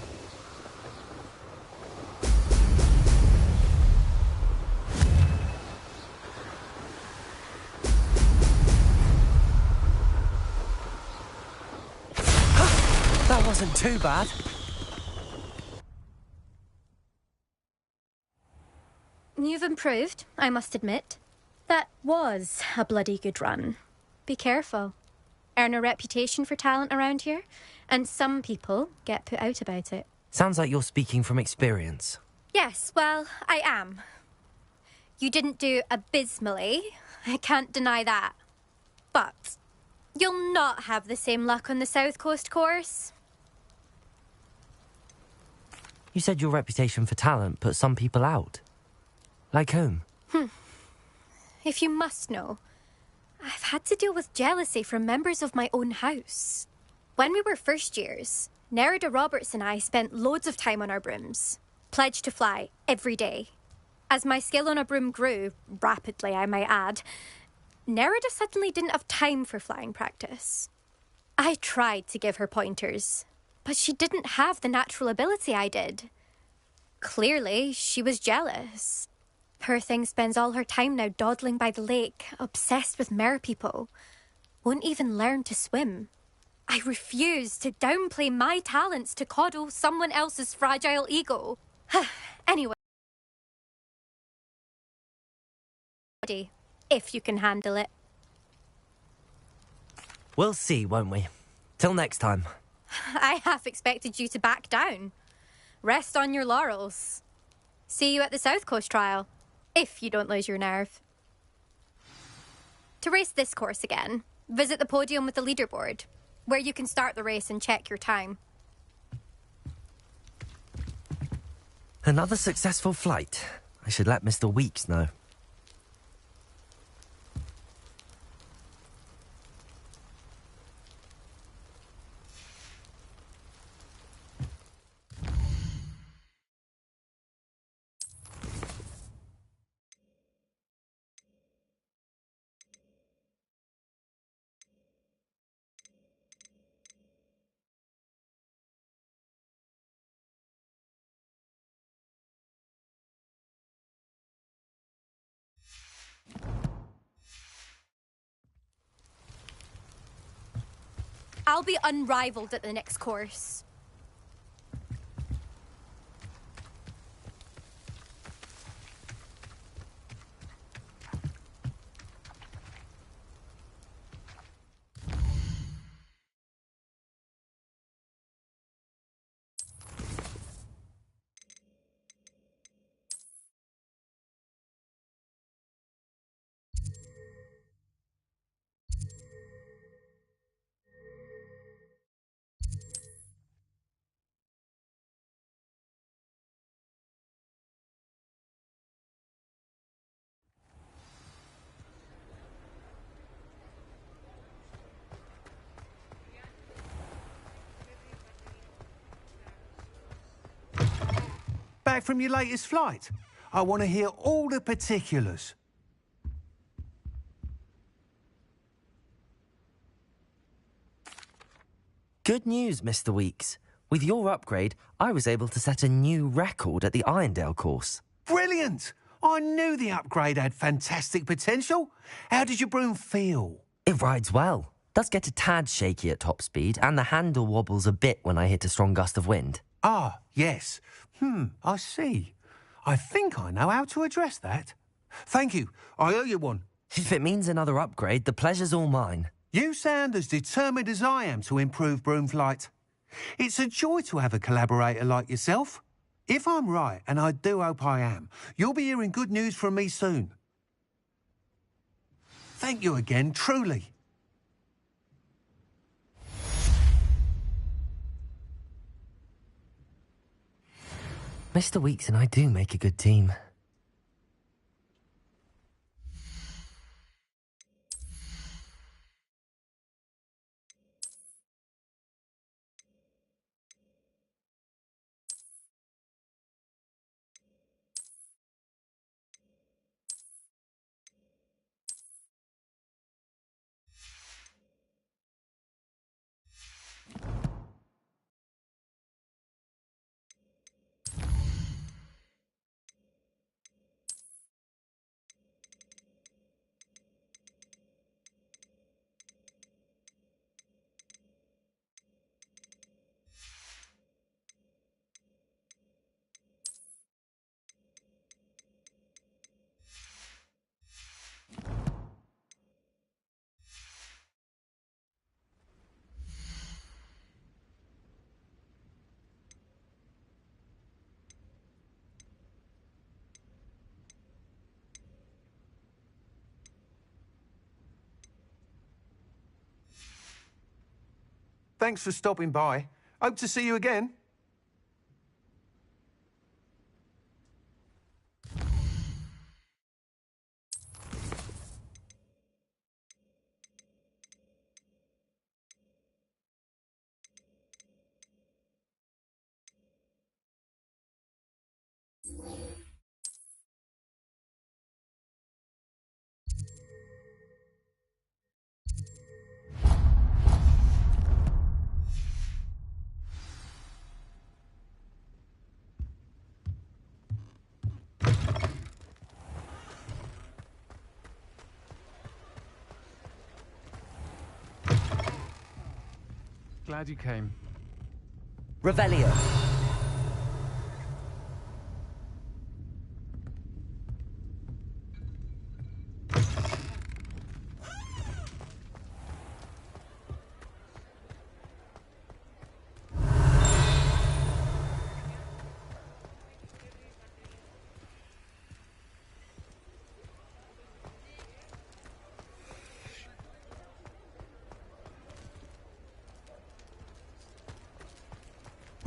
That wasn't too bad. You've improved, I must admit. That was a bloody good run. Be careful. Earn a reputation for talent around here, and some people get put out about it. Sounds like you're speaking from experience. Yes, well, I am. You didn't do abysmally. I can't deny that. But you'll not have the same luck on the South Coast course. You said your reputation for talent put some people out. Like whom? If you must know, I've had to deal with jealousy from members of my own house. When we were first years, Nerida Roberts and I spent loads of time on our brooms, pledged to fly every day. As my skill on a broom grew, rapidly I might add, Nerida suddenly didn't have time for flying practice. I tried to give her pointers, but she didn't have the natural ability I did. Clearly, she was jealous. Poor thing spends all her time now dawdling by the lake, obsessed with merpeople. Won't even learn to swim. I refuse to downplay my talents to coddle someone else's fragile ego. Anyway. If you can handle it. We'll see, won't we? Till next time. I half expected you to back down. Rest on your laurels. See you at the South Coast trial, if you don't lose your nerve. To race this course again, visit the podium with the leaderboard, where you can start the race and check your time. Another successful flight. I should let Mr. Weeks know. I'll be unrivaled at the next course. Back from your latest flight? I want to hear all the particulars. Good news, Mr. Weeks. With your upgrade, I was able to set a new record at the Irondale course. Brilliant! I knew the upgrade had fantastic potential. How did your broom feel? It rides well. does get a tad shaky at top speed, and the handle wobbles a bit when I hit a strong gust of wind. Ah, yes. I see. I think I know how to address that. Thank you. I owe you one. If it means another upgrade, the pleasure's all mine. You sound as determined as I am to improve broom flight. It's a joy to have a collaborator like yourself. If I'm right, and I do hope I am, you'll be hearing good news from me soon. Thank you again, truly. Mr. Weeks and I do make a good team. Thanks for stopping by. Hope to see you again. Glad you came. Revelio.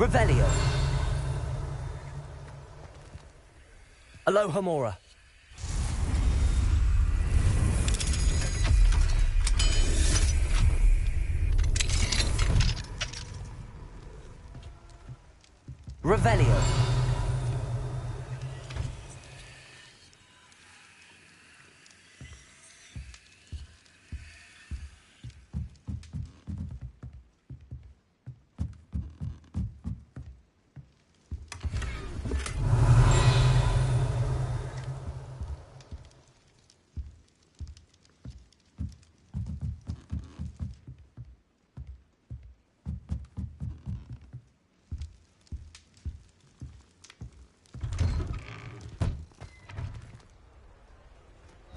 Revelio. Aloha Mora. Revelio.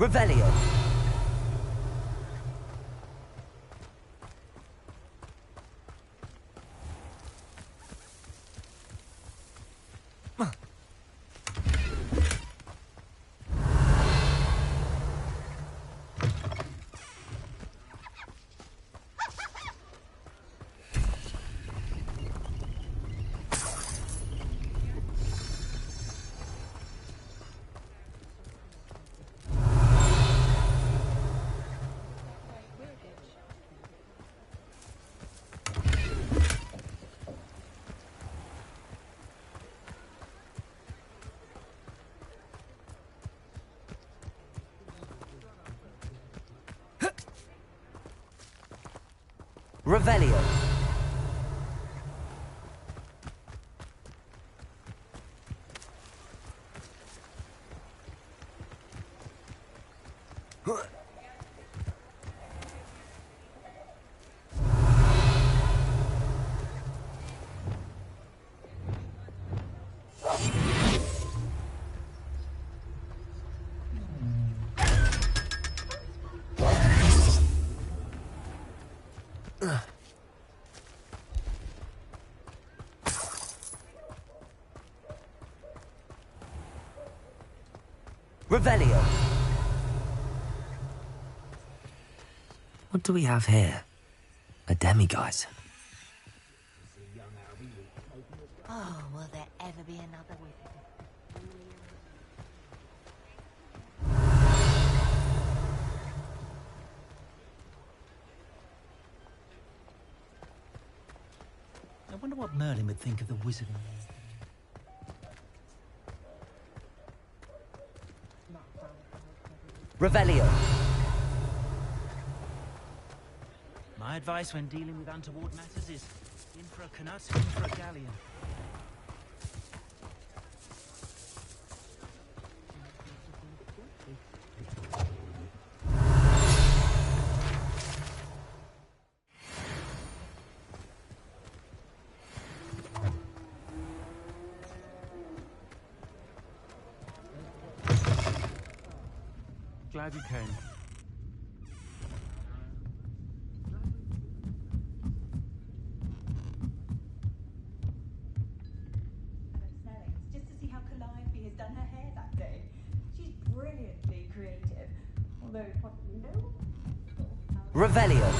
Revelio. Revelio. Revelio! What do we have here? A demiguise. Oh, will there ever be another with him? I wonder what Merlin would think of the wizard. Revelio! My advice when dealing with untoward matters is in for a Knut, in for a galleon. Glad you came. Just to see how Calliope has done her hair that day. She's brilliantly creative, although possibly no. Revelio!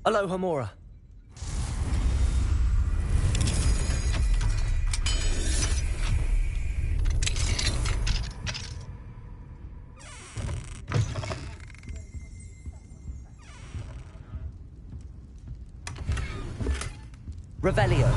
Aloha Mora. Revelio.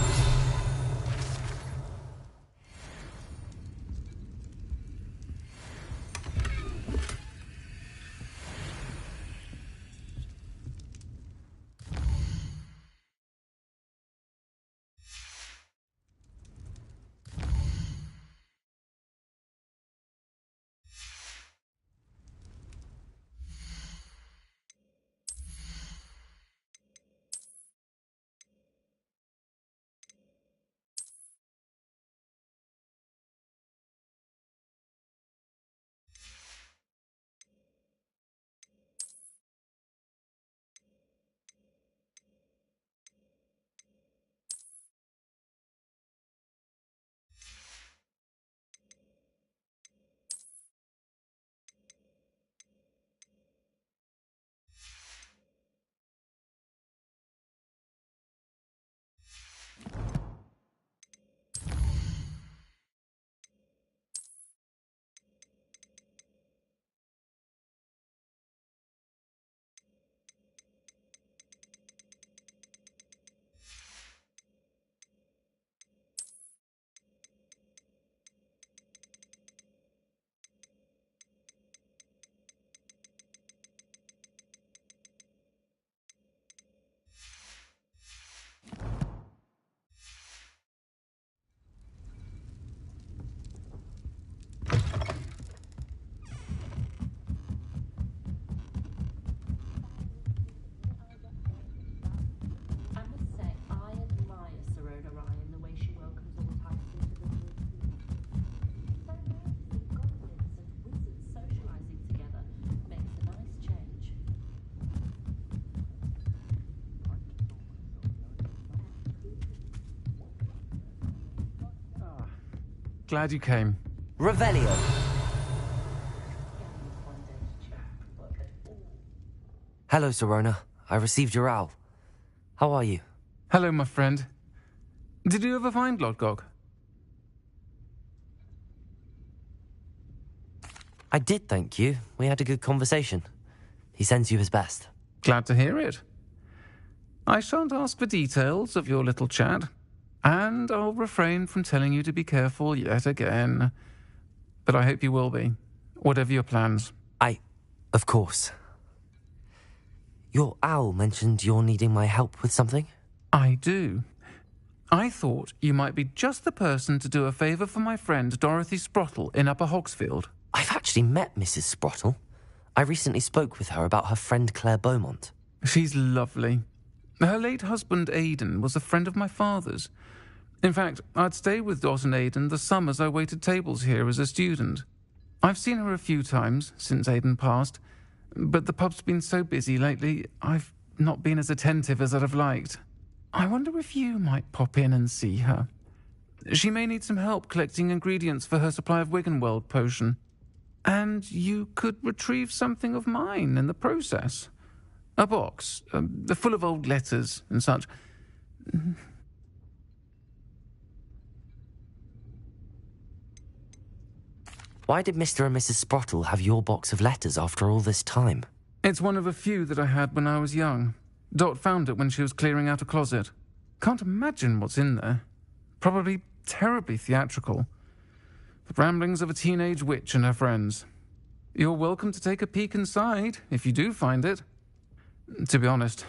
Glad you came. Revelio. Hello, Serona. I received your owl. How are you? Hello, my friend. Did you ever find Lodgok? I did, thank you. We had a good conversation. He sends you his best. Glad to hear it. I shan't ask for details of your little chat, and I'll refrain from telling you to be careful yet again. But I hope you will be, whatever your plans. Of course. Your owl mentioned you're needing my help with something? I do. I thought you might be just the person to do a favour for my friend Dorothy Sprottle in Upper Hogsfield. I've actually met Mrs. Sprottle. I recently spoke with her about her friend Claire Beaumont. She's lovely. Her late husband Aidan was a friend of my father's. In fact, I'd stay with Dot and Aidan the summers I waited tables here as a student. I've seen her a few times since Aidan passed, but the pub's been so busy lately, I've not been as attentive as I'd have liked. I wonder if you might pop in and see her. She may need some help collecting ingredients for her supply of Wiggenweld potion. And you could retrieve something of mine in the process. A box, full of old letters and such. Why did Mr. and Mrs. Sprottle have your box of letters after all this time? It's one of a few that I had when I was young. Dot found it when she was clearing out a closet. Can't imagine what's in there. Probably terribly theatrical. The ramblings of a teenage witch and her friends. You're welcome to take a peek inside, if you do find it. To be honest,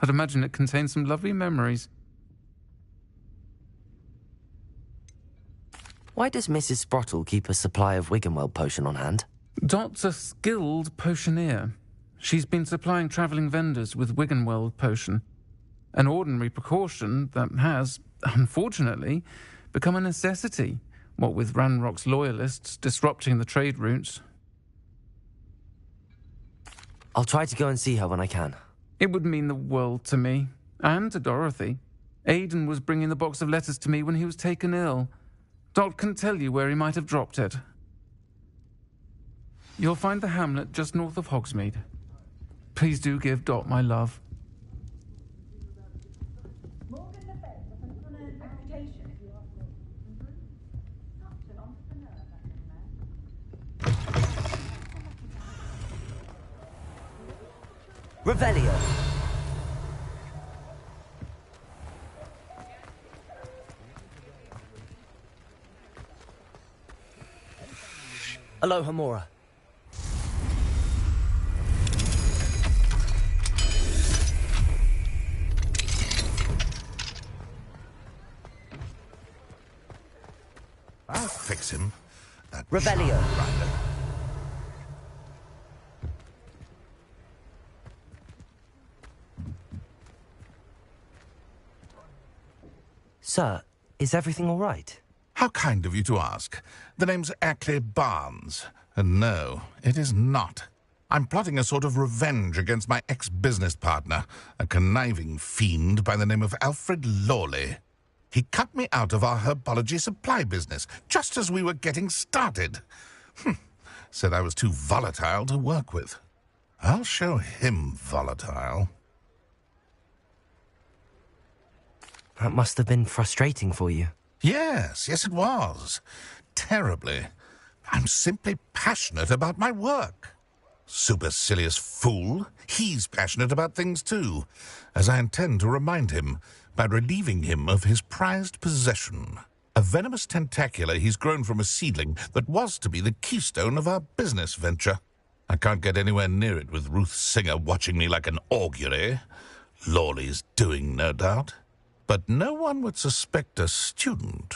I'd imagine it contains some lovely memories. Why does Mrs. Sprottle keep a supply of Wiggenweld potion on hand? Dot's a skilled potioneer. She's been supplying travelling vendors with Wiggenweld potion. An ordinary precaution that has, unfortunately, become a necessity, what with Ranrock's loyalists disrupting the trade routes. I'll try to go and see her when I can. It would mean the world to me, and to Dorothy. Aidan was bringing the box of letters to me when he was taken ill. Dot can tell you where he might have dropped it. You'll find the hamlet just north of Hogsmeade. Please do give Dot my love. Revelio. Aloha Mora. I'll fix him. That Revelio. rider. Sir, is everything all right? How kind of you to ask. The name's Ackley Barnes. And no, it is not. I'm plotting a sort of revenge against my ex-business partner, a conniving fiend by the name of Alfred Lawley. He cut me out of our herbology supply business, just as we were getting started. Said I was too volatile to work with. I'll show him volatile. That must have been frustrating for you. Yes, it was. Terribly. I'm simply passionate about my work. Supercilious fool. He's passionate about things too, as I intend to remind him by relieving him of his prized possession. A venomous tentacula he's grown from a seedling that was to be the keystone of our business venture. I can't get anywhere near it with Ruth Singer watching me like an augury. Lawley's doing, no doubt. But no one would suspect a student.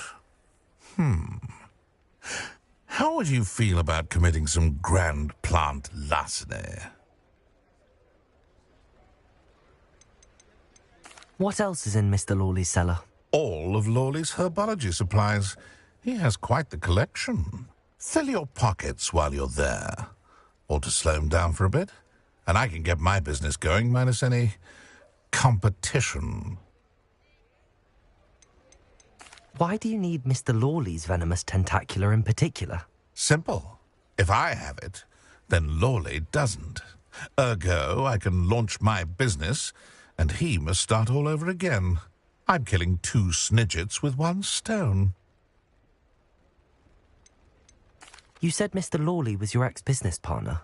How would you feel about committing some grand plant larceny? What else is in Mr. Lawley's cellar? All of Lawley's herbology supplies. He has quite the collection. Fill your pockets while you're there. Or to slow him down for a bit. And I can get my business going minus any competition. Why do you need Mr. Lawley's venomous tentacula in particular? Simple. If I have it, then Lawley doesn't. Ergo, I can launch my business, and he must start all over again. I'm killing 2 snidgets with 1 stone. You said Mr. Lawley was your ex-business partner.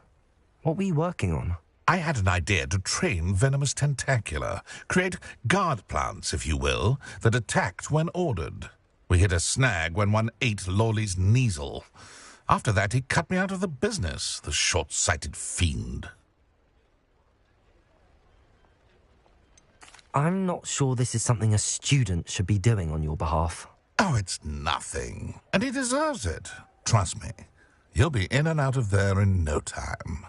What were you working on? I had an idea to train venomous tentacula, create guard plants, if you will, that attacked when ordered. We hit a snag when one ate Lawley's Kneasel. After that, he cut me out of the business, the short-sighted fiend. I'm not sure this is something a student should be doing on your behalf. Oh, it's nothing. And he deserves it. Trust me. You'll be in and out of there in no time.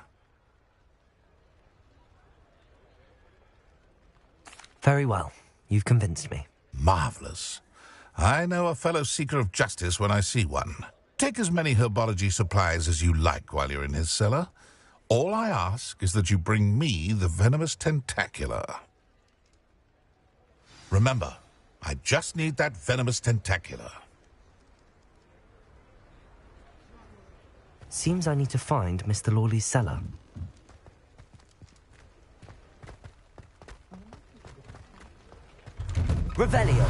Very well. You've convinced me. Marvelous. I know a fellow seeker of justice when I see one. Take as many herbology supplies as you like while you're in his cellar. All I ask is that you bring me the venomous tentacular. Remember, I just need that venomous tentacular. Seems I need to find Mr. Lawley's cellar. Revelio!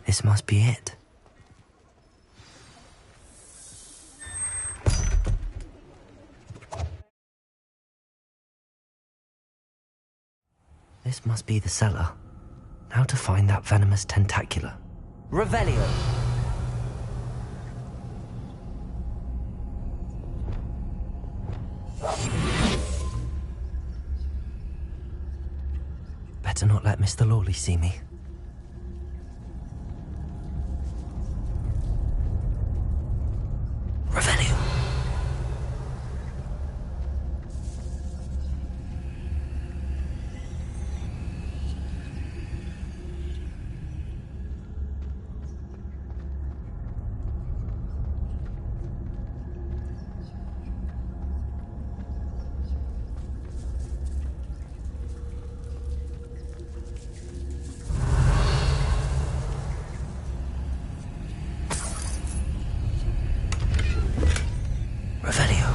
This must be it. This must be the cellar. Now to find that venomous tentacular. Revelio! Better not let Mr. Lawley see me. Revelio! Revelio.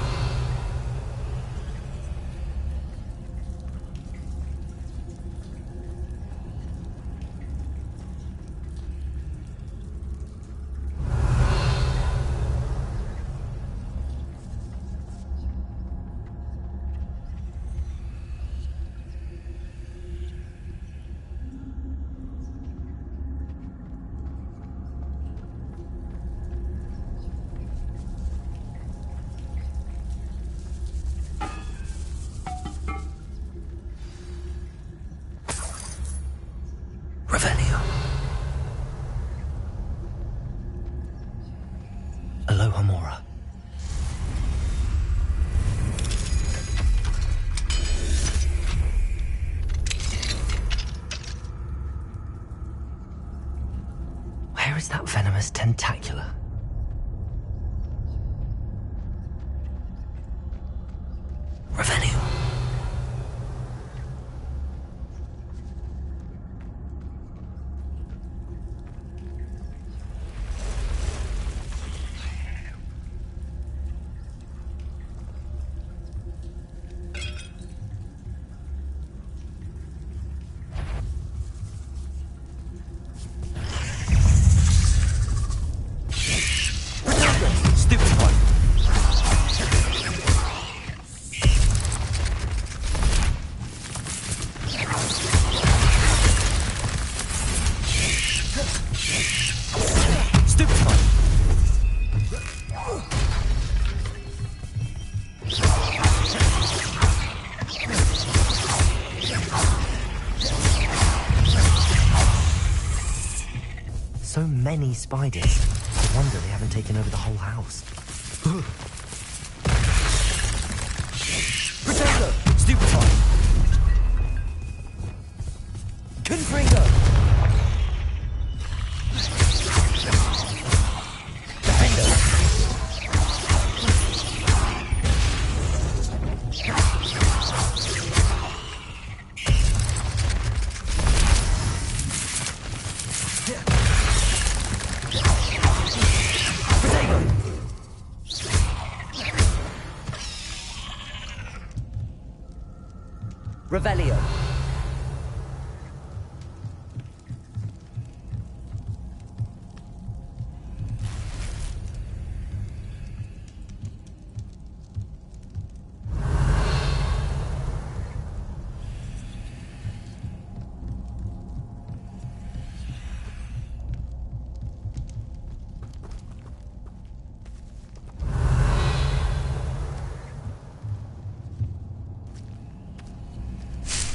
Revelio. Aloha Mora. Where is that venomous tentacular? Revelio. So many spiders. I wonder they haven't taken over the whole house. Pretendo! Stupefy! Confringo! Defender! Revelio.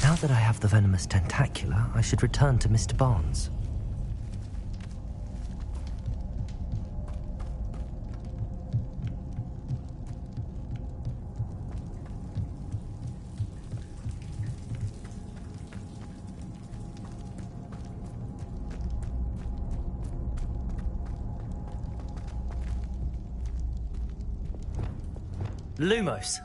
Now that I have the venomous tentacula, I should return to Mr. Barnes. Lumos.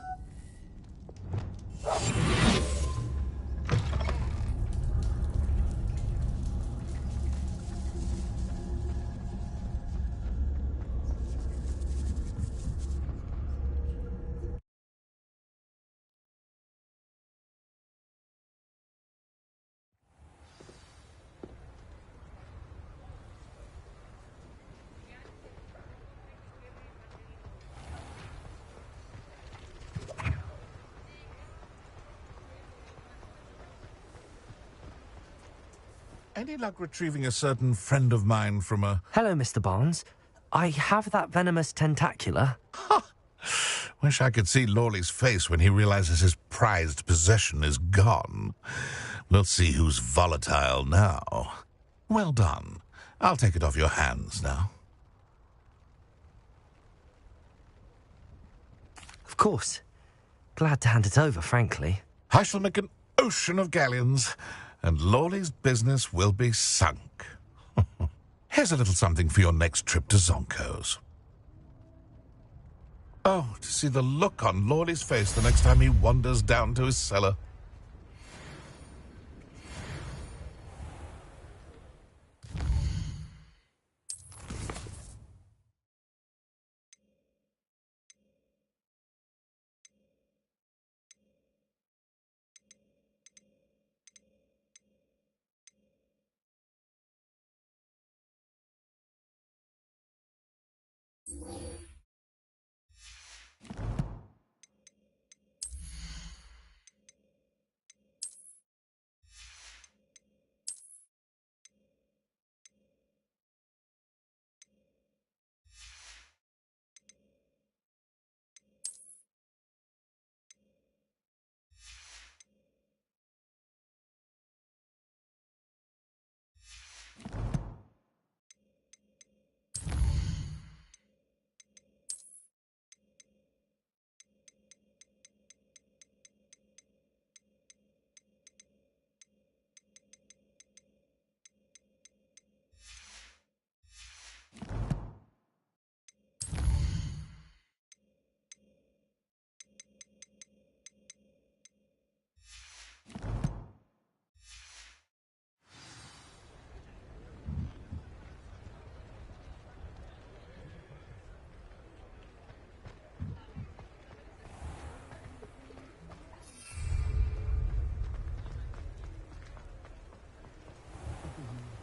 Any luck retrieving a certain friend of mine from a... Hello, Mr. Barnes. I have that venomous tentacula. Wish I could see Lawley's face when he realizes his prized possession is gone. We'll see who's volatile now. Well done. I'll take it off your hands now. Of course. Glad to hand it over, frankly. I shall make an ocean of galleons, and Lawley's business will be sunk. Here's a little something for your next trip to Zonko's. Oh, to see the look on Lawley's face the next time he wanders down to his cellar.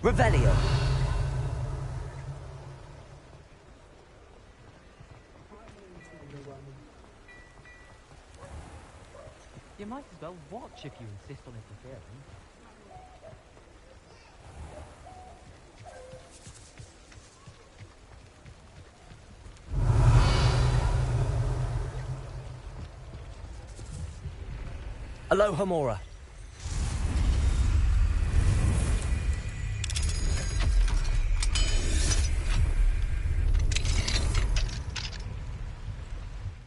Revelio. You might as well watch if you insist on interfering. Aloha Mora.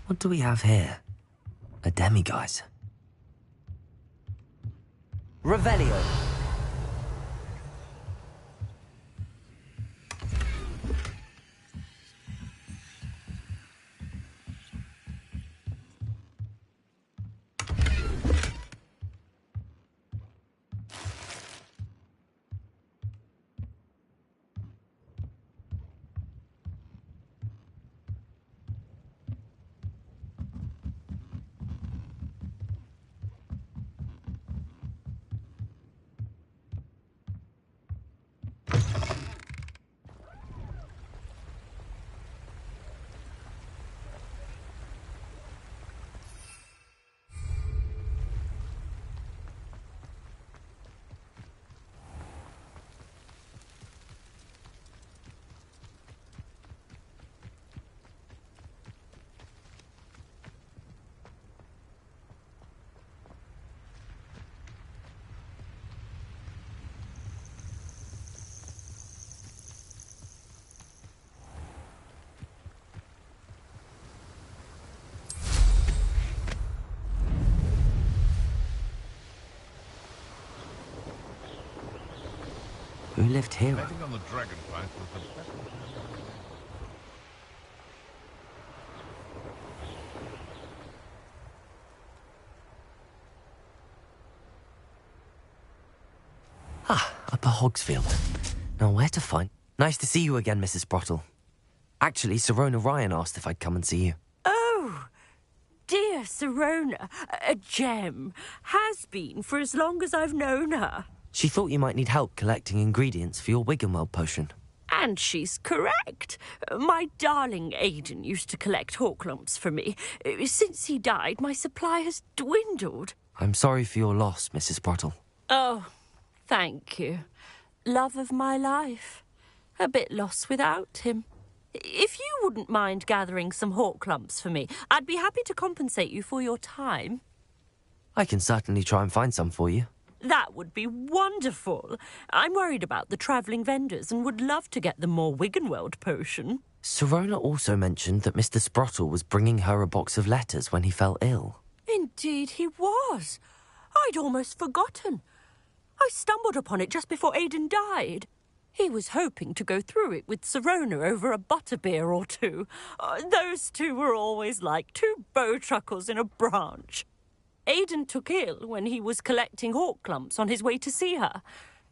What do we have here? A demiguise. Revelio. Who lived here? Betting on the dragonflight was the best. Upper Hogsfield. Now, where to find... Nice to see you again, Mrs. Sprottle. Actually, Sirona Ryan asked if I'd come and see you. Oh, dear Sirona. A gem. Has been for as long as I've known her. She thought you might need help collecting ingredients for your Wiggenweld potion. And she's correct. My darling Aidan used to collect hawk lumps for me. Since he died, my supply has dwindled. I'm sorry for your loss, Mrs. Sprottle. Oh, thank you. Love of my life. A bit lost without him. If you wouldn't mind gathering some hawk lumps for me, I'd be happy to compensate you for your time. I can certainly try and find some for you. That would be wonderful. I'm worried about the travelling vendors and would love to get them more Wiggenweld potion. Sirona also mentioned that Mr. Sprottle was bringing her a box of letters when he fell ill. Indeed he was. I'd almost forgotten. I stumbled upon it just before Aidan died. He was hoping to go through it with Sirona over a butterbeer or two. Those two were always like two bowtruckles in a branch. Aidan took ill when he was collecting hawk lumps on his way to see her.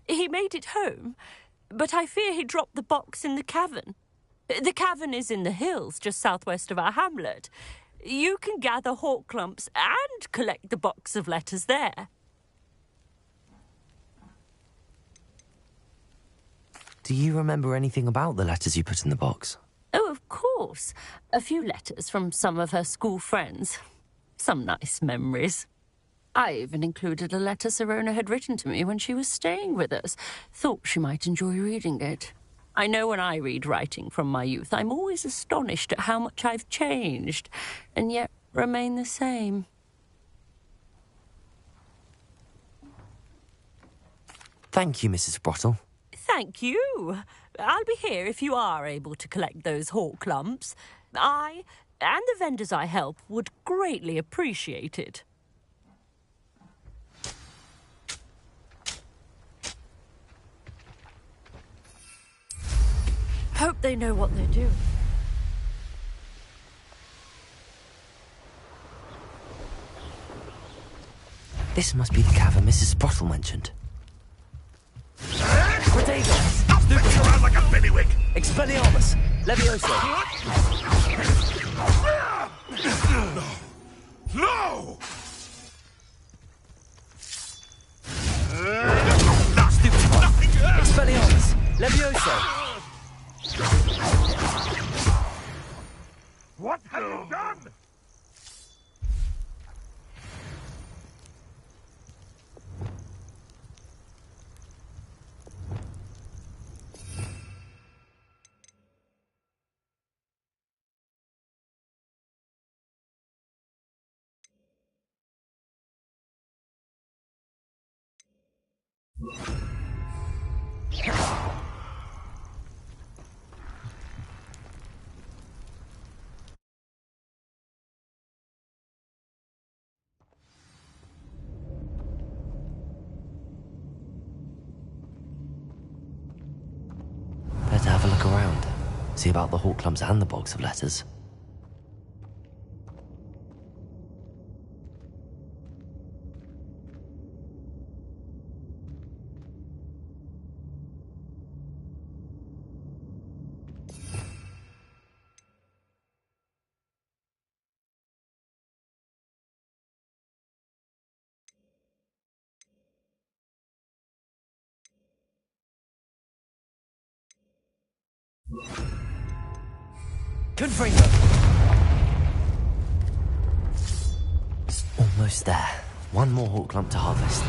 He made it home, but I fear he dropped the box in the cavern. The cavern is in the hills just southwest of our hamlet. You can gather hawk lumps and collect the box of letters there. Do you remember anything about the letters you put in the box? Oh, of course. A few letters from some of her school friends. Some nice memories. I even included a letter Sirona had written to me when she was staying with us. Thought she might enjoy reading it. I know when I read writing from my youth, I'm always astonished at how much I've changed, and yet remain the same. Thank you, Mrs. Sprottle. Thank you. I'll be here if you are able to collect those hawk lumps. I and the vendors I help would greatly appreciate it. Hope they know what they're doing. This must be the cavern Mrs. Sprottle mentioned. Potatoes! Spin around like a bellywig! Expelliarmus! Levioso! No! Stupefy! Expelliarmus! Levioso! What have you done? Better have a look around. See about the hawk lumps and the box of letters. Confringo! Almost there. One more hawk lump to harvest.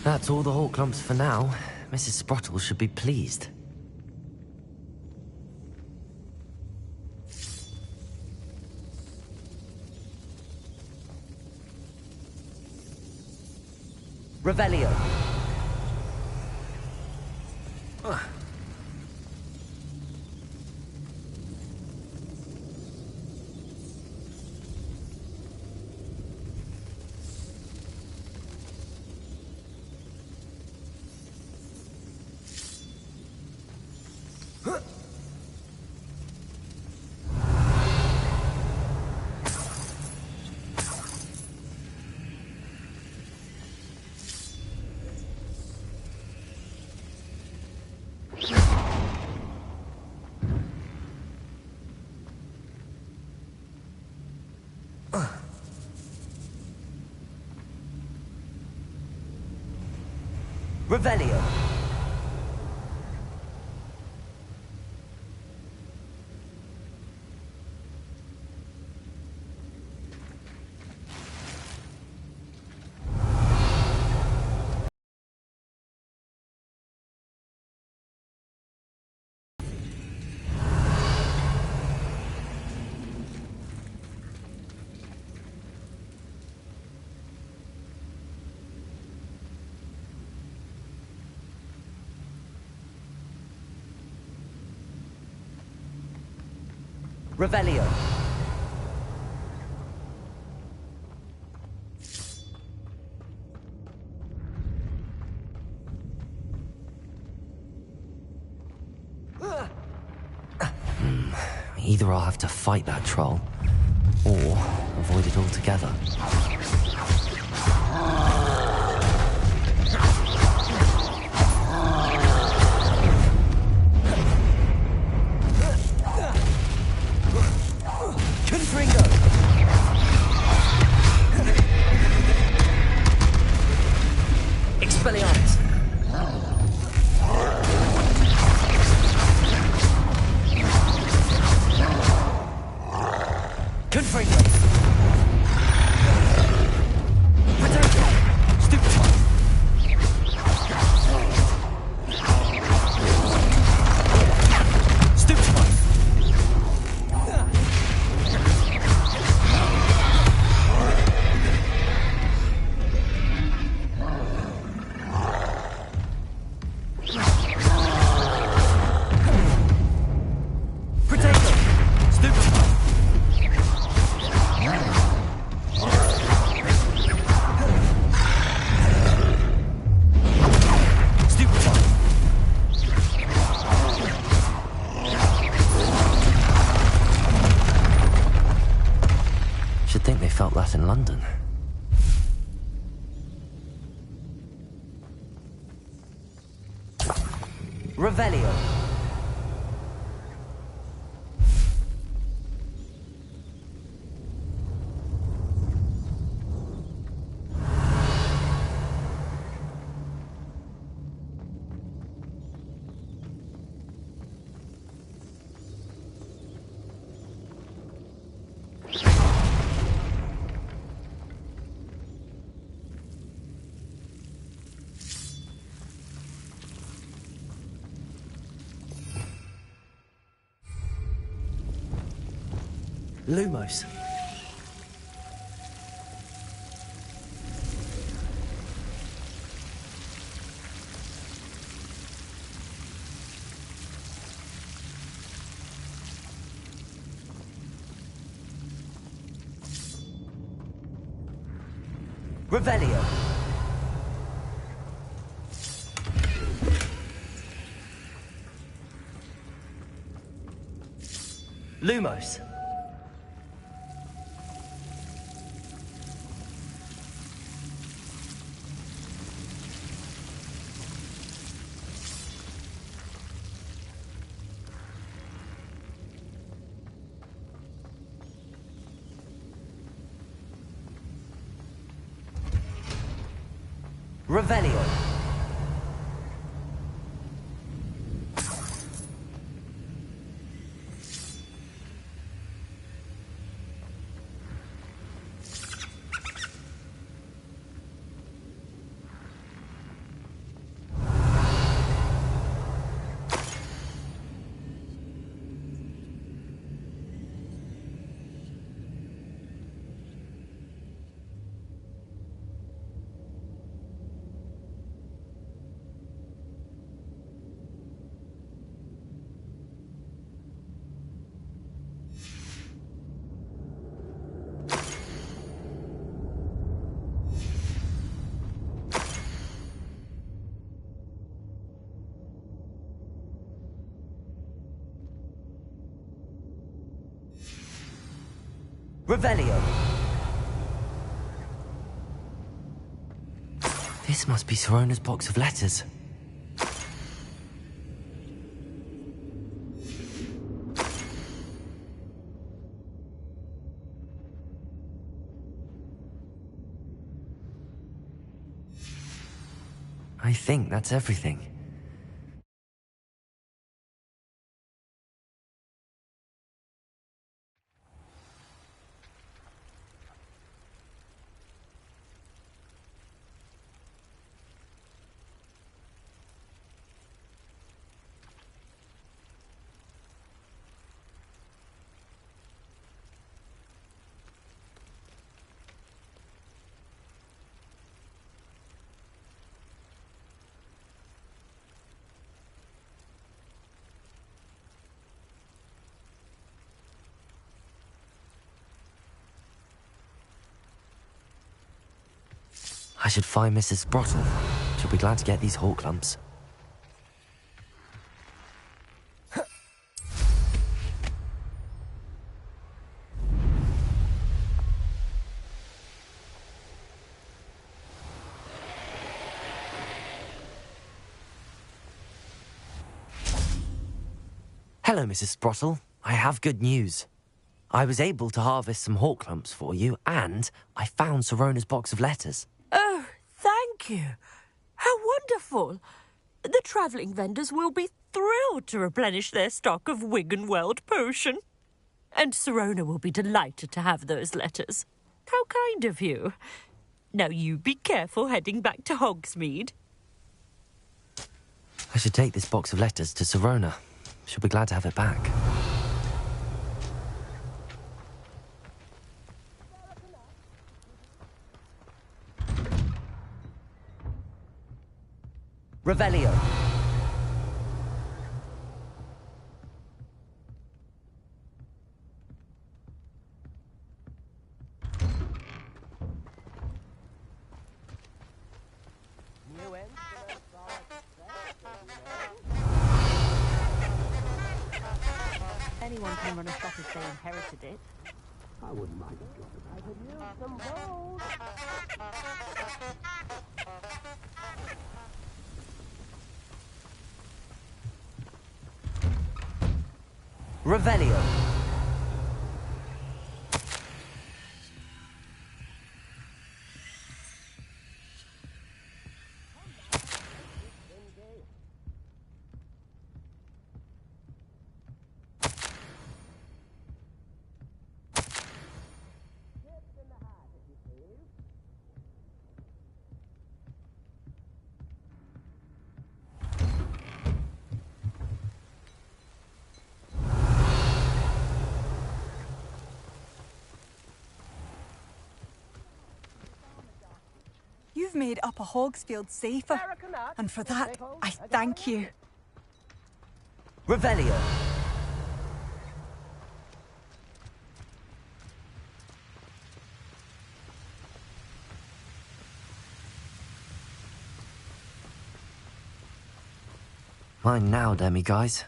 That's all the hawk lumps for now. Mrs. Sprottle should be pleased. Revelio. Revelio. Revelio. Either I'll have to fight that troll, or avoid it altogether. Confringo. Expelliarmus. Confringo. Return. Stupefy. Stupefy. Protego. Stupefy. Stupefy. Should think they felt that in London. Revelio. Lumos. Revelio. Lumos. Revelio. Revelio. This must be Sirona's box of letters. I think that's everything. I should find Mrs. Sprottle. She'll be glad to get these hawk lumps. Hello, Mrs. Sprottle. I have good news. I was able to harvest some hawk lumps for you, and I found Sirona's box of letters. Oh, thank you. How wonderful. The travelling vendors will be thrilled to replenish their stock of Wiggenweld potion. And Sirona will be delighted to have those letters. How kind of you. Now you be careful heading back to Hogsmeade. I should take this box of letters to Sirona. She'll be glad to have it back. Revelio. Anyone can run a shop if they inherited it. I wouldn't mind a drop. I could use some gold. Revelio. You've made Upper Hogsfield safer, and for that, I thank you. Revelio. Mine now, demi-guys.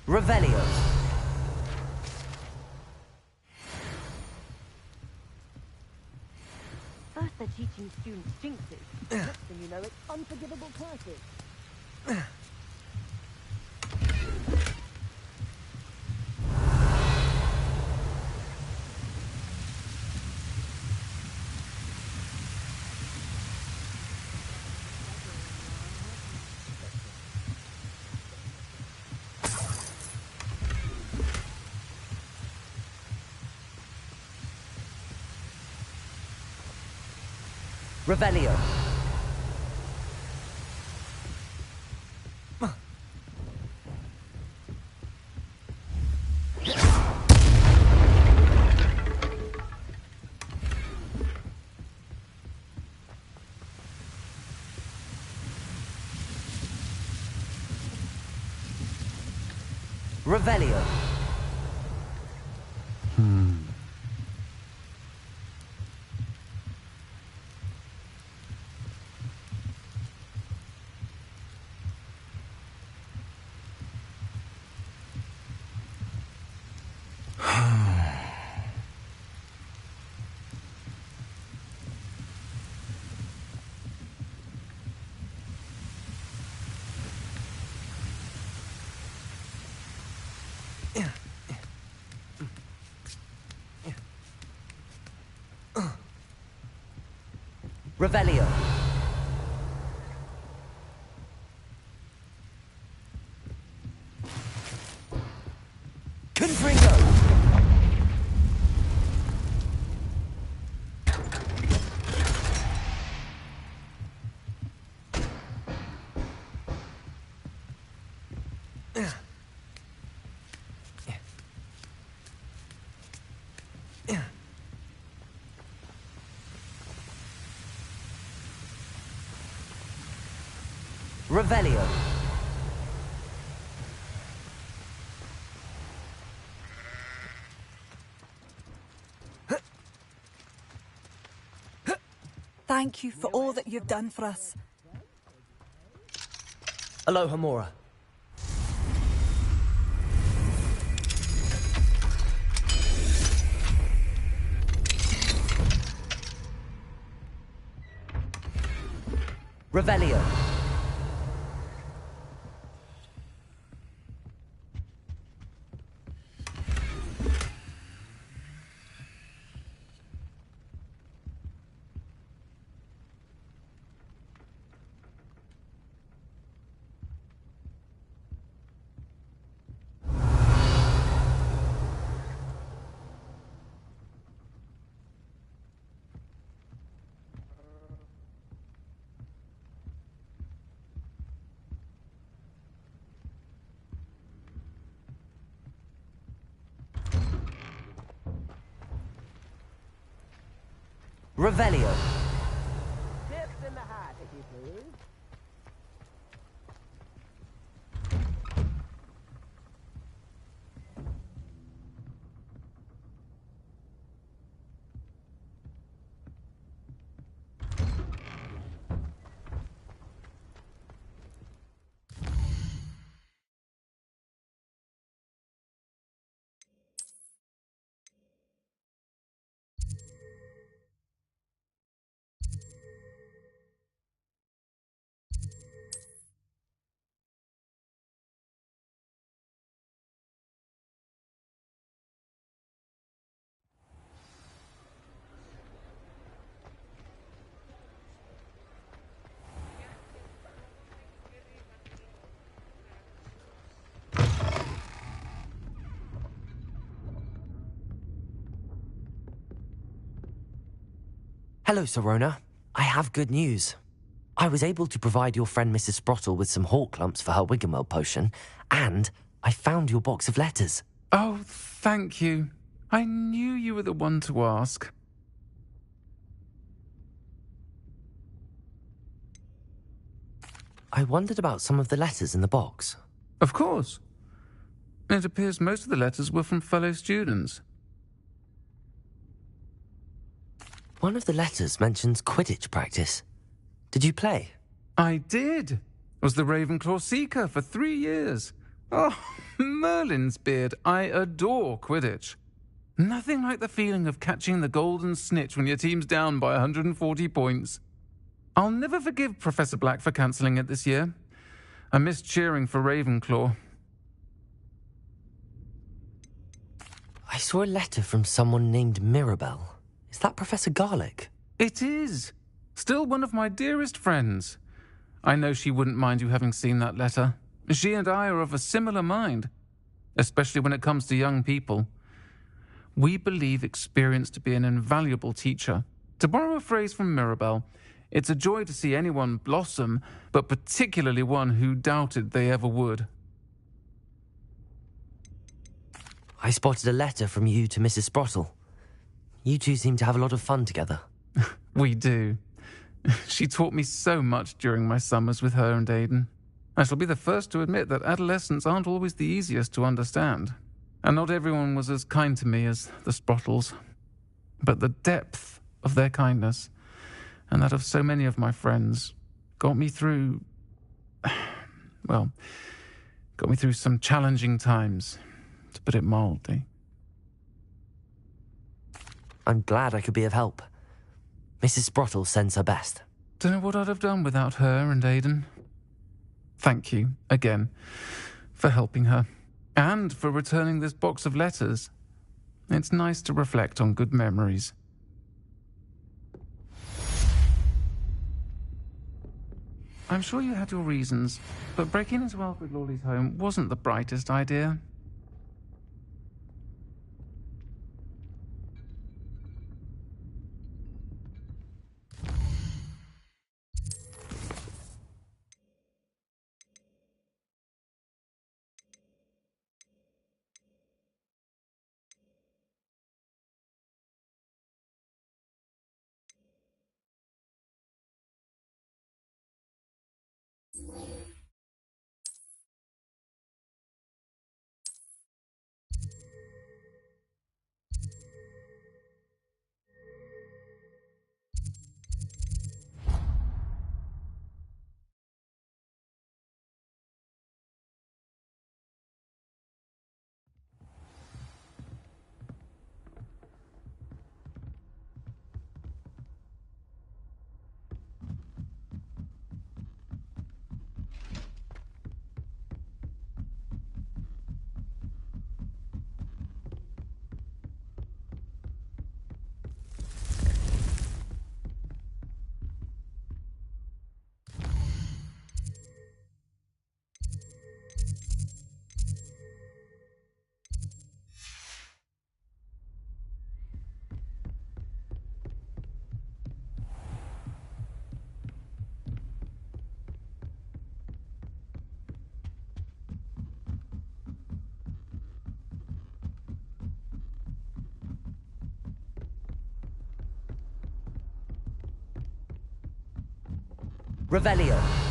Revelio. First they're teaching students jinxes. Next thing you know, it's unforgivable curses. Revelio. Revelio. Revelio. Confringo. Revelio. Thank you for all that you've done for us. Aloha Mora. Revelio. Revelio. Tips in the hat, if you please. Hello, Sirona. I have good news. I was able to provide your friend Mrs. Sprottle with some hawk lumps for her Wiggenweld potion, and I found your box of letters. Oh, thank you. I knew you were the one to ask. I wondered about some of the letters in the box. Of course. It appears most of the letters were from fellow students. One of the letters mentions Quidditch practice. Did you play? I did. Was the Ravenclaw Seeker for 3 years. Oh, Merlin's beard. I adore Quidditch. Nothing like the feeling of catching the golden snitch when your team's down by 140 points. I'll never forgive Professor Black for cancelling it this year. I missed cheering for Ravenclaw. I saw a letter from someone named Mirabelle. Is that Professor Garlick? It is. Still one of my dearest friends. I know she wouldn't mind you having seen that letter. She and I are of a similar mind, especially when it comes to young people. We believe experience to be an invaluable teacher. To borrow a phrase from Mirabelle, it's a joy to see anyone blossom, but particularly one who doubted they ever would. I spotted a letter from you to Mrs. Sprottle. You two seem to have a lot of fun together. We do. She taught me so much during my summers with her and Aidan. I shall be the first to admit that adolescents aren't always the easiest to understand. and not everyone was as kind to me as the Sprottles. But the depth of their kindness, and that of so many of my friends, got me through... well, got me through some challenging times, to put it mildly. I'm glad I could be of help. Mrs. Sprottle sends her best. Don't know what I'd have done without her and Aidan. Thank you, again, for helping her, and for returning this box of letters. It's nice to reflect on good memories. I'm sure you had your reasons, but breaking into Alfred Lawley's home wasn't the brightest idea. Revelio.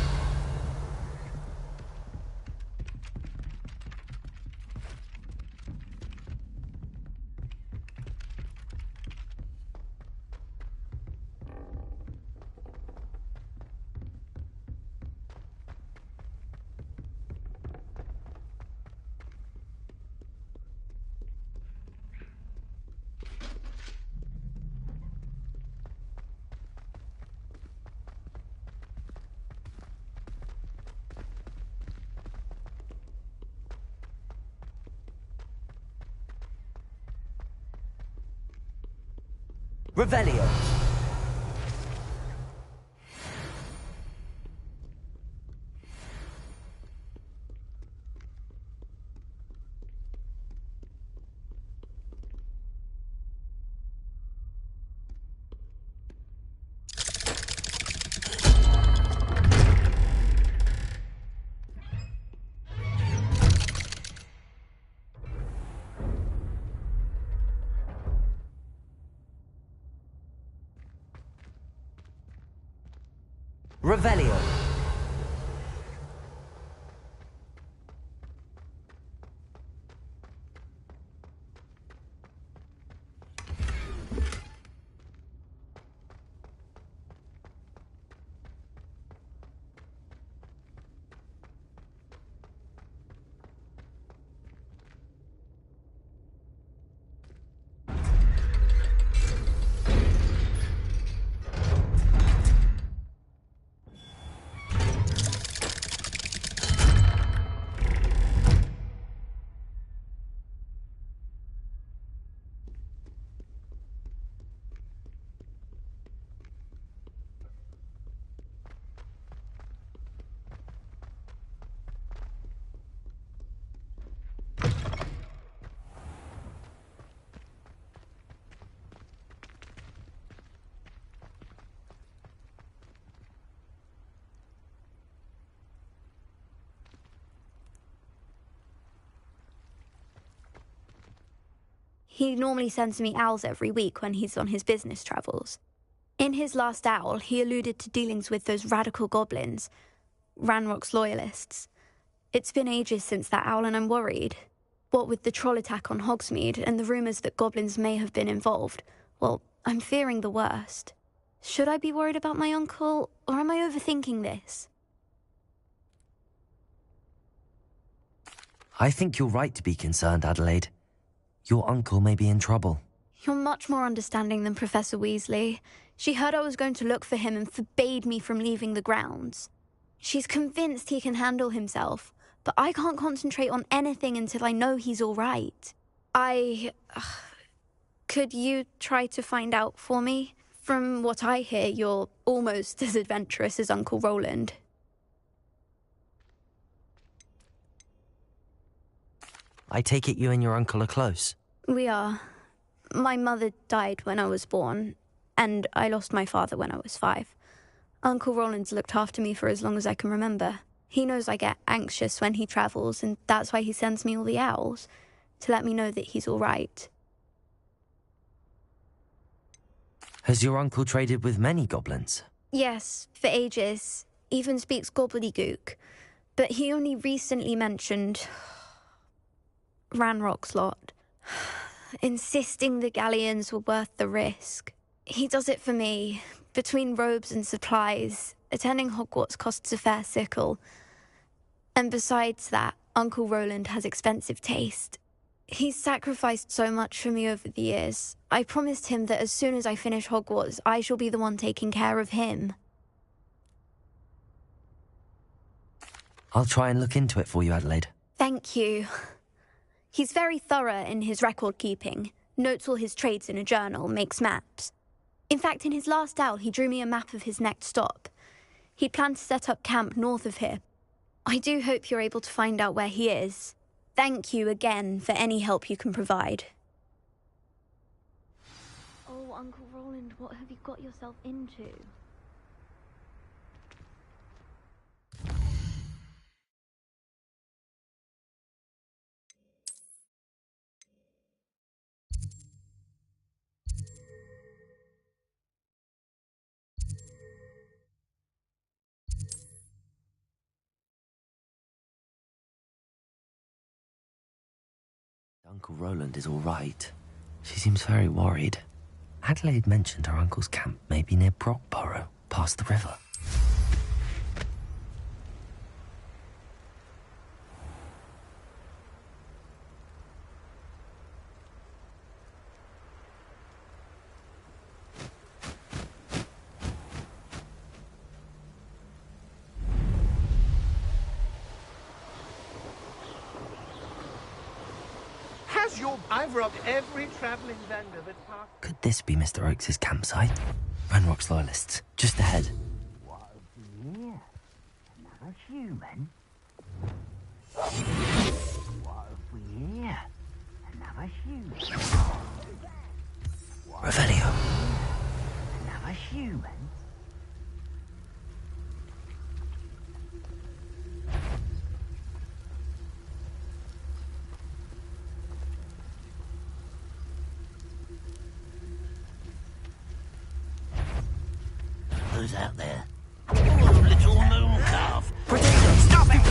Revelio. Revelio. He normally sends me owls every week when he's on his business travels. In his last owl, he alluded to dealings with those radical goblins, Ranrock's loyalists. It's been ages since that owl and I'm worried. What with the troll attack on Hogsmeade and the rumours that goblins may have been involved, well, I'm fearing the worst. Should I be worried about my uncle, or am I overthinking this? I think you're right to be concerned, Adelaide. Your uncle may be in trouble. You're much more understanding than Professor Weasley. She heard I was going to look for him and forbade me from leaving the grounds. She's convinced he can handle himself, but I can't concentrate on anything until I know he's all right. Could you try to find out for me? From what I hear, you're almost as adventurous as Uncle Roland. I take it you and your uncle are close. We are. My mother died when I was born, and I lost my father when I was 5. Uncle Roland's looked after me for as long as I can remember. He knows I get anxious when he travels, and that's why he sends me all the owls, to let me know that he's all right. Has your uncle traded with many goblins? Yes, for ages. Even speaks gobbledygook. But he only recently mentioned Ranrock's lot, insisting the galleons were worth the risk. He does it for me. Between robes and supplies, attending Hogwarts costs a fair sickle. And besides that, Uncle Roland has expensive taste. He's sacrificed so much for me over the years. I promised him that as soon as I finish Hogwarts, I shall be the one taking care of him. I'll try and look into it for you, Adelaide. Thank you. He's very thorough in his record keeping, notes all his trades in a journal, makes maps. In fact, in his last owl, he drew me a map of his next stop. He'd planned to set up camp north of here. I do hope you're able to find out where he is. Thank you again for any help you can provide. Oh, Uncle Roland, what have you got yourself into? Uncle Roland is all right. She seems very worried. Adelaide mentioned her uncle's camp may be near Brockborough, past the river. I've robbed every travelling vendor that's passed. Could this be Mr. Oakes' campsite? Ranrock's loyalists, just ahead. What yeah, another human? What have we here? Another human? Revelio. Another human? Who's out there? Oh, little moon calf. Stop it!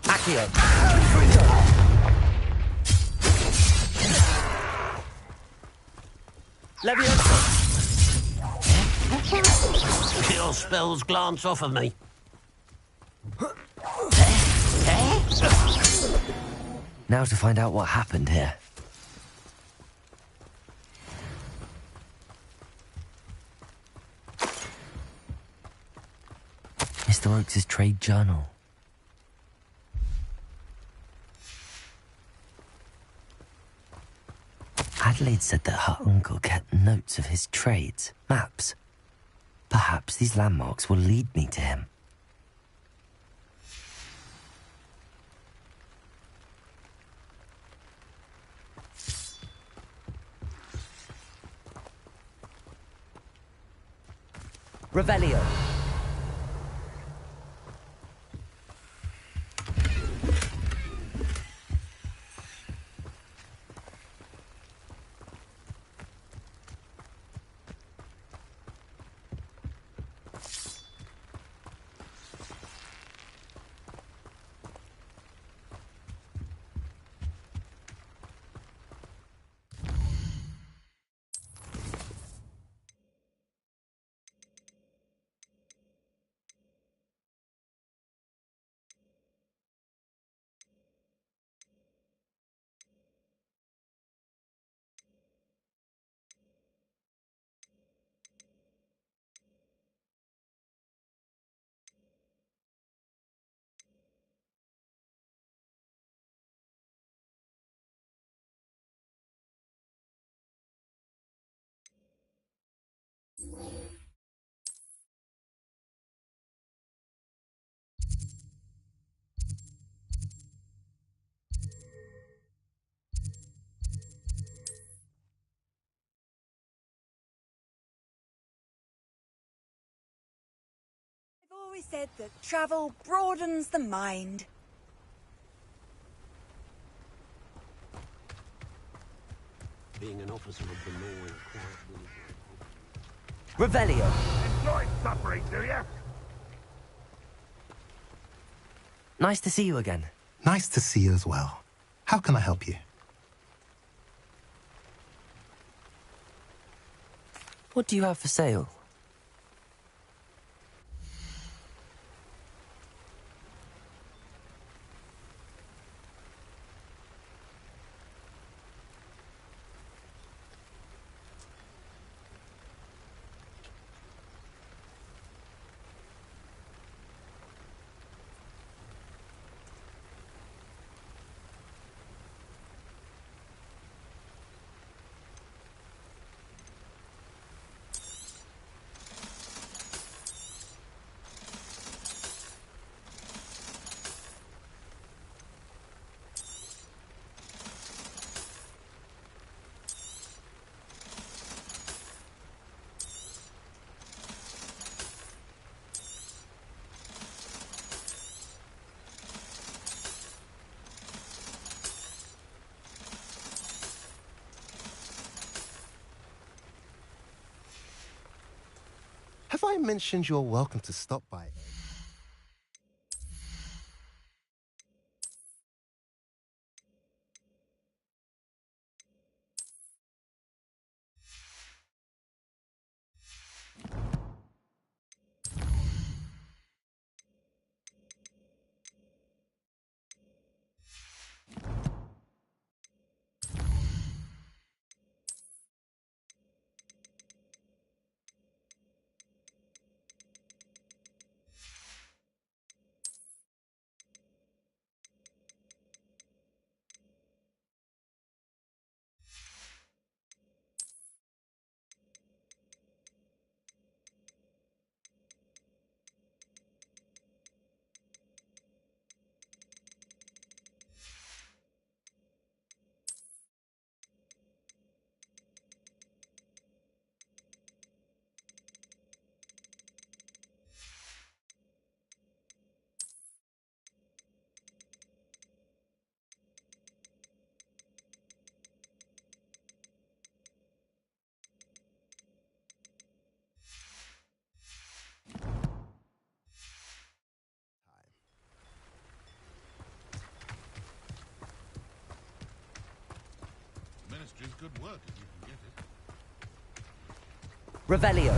Accio. Your spells glance off of me. Now to find out what happened here. Mr. Oakes' trade journal. Adelaide said that her uncle kept notes of his trades, maps. Perhaps these landmarks will lead me to him. Revelio. always said that travel broadens the mind. Being an officer of the law is quite Revelio. Enjoy suffering, do you? Nice to see you again. Nice to see you as well. How can I help you? What do you have for sale? Have I mentioned you're welcome to stop by? Ministry's good work if you can get it. Revelio.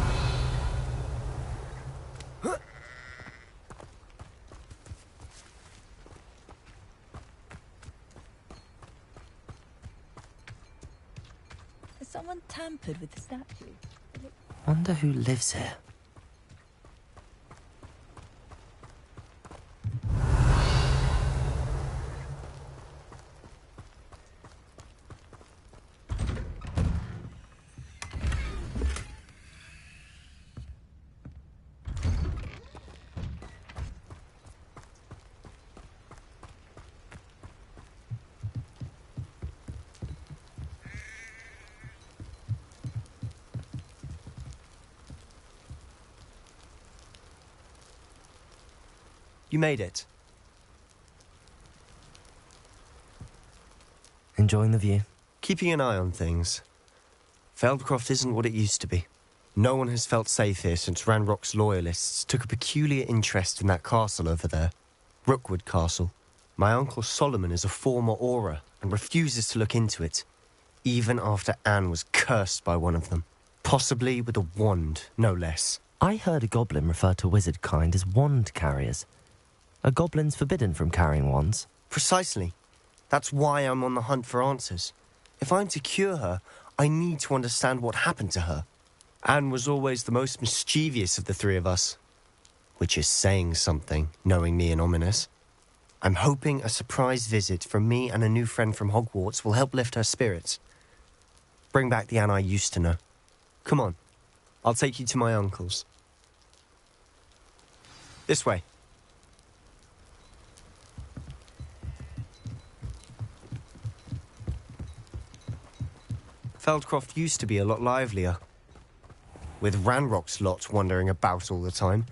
Has someone tampered with the statue? Wonder who lives here. You made it. Enjoying the view? Keeping an eye on things. Feldcroft isn't what it used to be. No one has felt safe here since Ranrock's loyalists took a peculiar interest in that castle over there. Rookwood Castle. My uncle Solomon is a former Auror and refuses to look into it, even after Anne was cursed by one of them. Possibly with a wand, no less. I heard a goblin refer to wizard kind as wand carriers. Are goblins forbidden from carrying wands? Precisely. That's why I'm on the hunt for answers. If I'm to cure her, I need to understand what happened to her. Anne was always the most mischievous of the three of us. Which is saying something, knowing me and Ominous. I'm hoping a surprise visit from me and a new friend from Hogwarts will help lift her spirits. Bring back the Anne I used to know. Come on, I'll take you to my uncle's. This way. Feldcroft used to be a lot livelier. With Ranrock's lot wandering about all the time.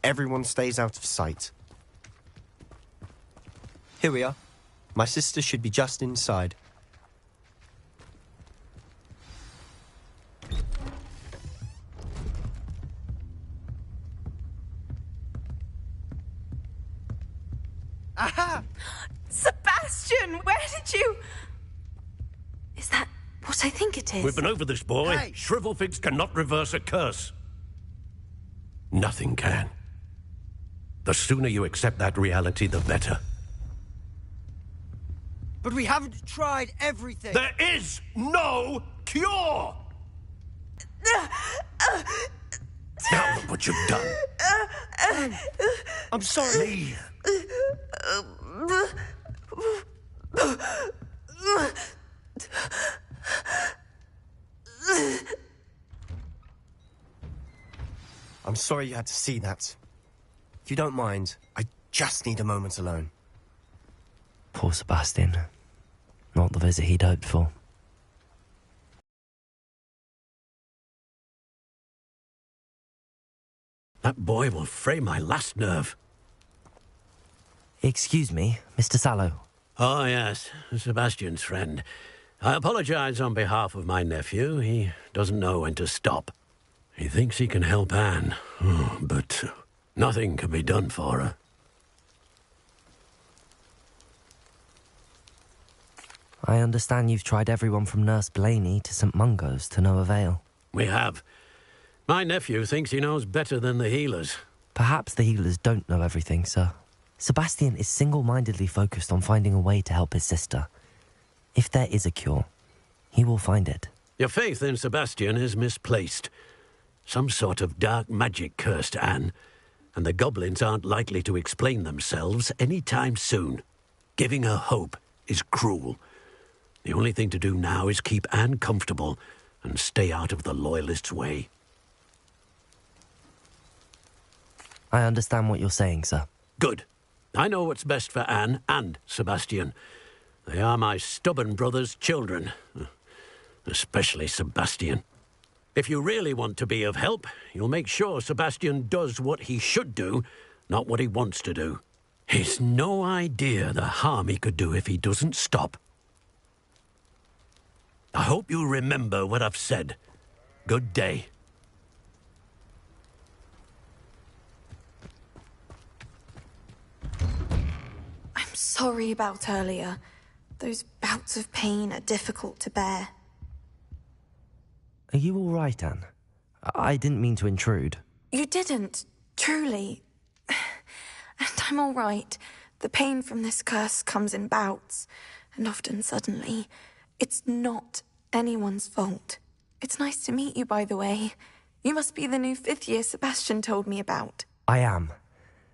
Everyone stays out of sight. Here we are. My sister should be just inside. Aha! Sebastian, where did you... Is that what I think it is? We've been over this, boy. Hey. Shrivelfigs cannot reverse a curse. Nothing can. The sooner you accept that reality, the better. But we haven't tried everything. There is no cure! Now look what you've done. I'm sorry. Leave. I'm sorry you had to see that. If you don't mind, I just need a moment alone. Poor Sebastian. Not the visit he'd hoped for. That boy will fray my last nerve. Excuse me, Mr. Sallow. Oh, yes, Sebastian's friend. I apologize on behalf of my nephew. He doesn't know when to stop. He thinks he can help Anne, but nothing can be done for her. I understand you've tried everyone from Nurse Blaney to St. Mungo's to no avail. We have. My nephew thinks he knows better than the healers. Perhaps the healers don't know everything, sir. Sebastian is single-mindedly focused on finding a way to help his sister. If there is a cure, he will find it. Your faith in Sebastian is misplaced. Some sort of dark magic cursed Anne, and the goblins aren't likely to explain themselves any time soon. Giving her hope is cruel. The only thing to do now is keep Anne comfortable and stay out of the Loyalists' way. I understand what you're saying, sir. Good. I know what's best for Anne and Sebastian. They are my stubborn brother's children. Especially Sebastian. If you really want to be of help, you'll make sure Sebastian does what he should do, not what he wants to do. He's no idea the harm he could do if he doesn't stop. I hope you remember what I've said. Good day. I'm sorry about earlier. Those bouts of pain are difficult to bear. Are you all right, Anne? I didn't mean to intrude. You didn't, truly. And I'm all right. The pain from this curse comes in bouts, and often suddenly. It's not anyone's fault. It's nice to meet you, by the way. You must be the new 5th year Sebastian told me about. I am.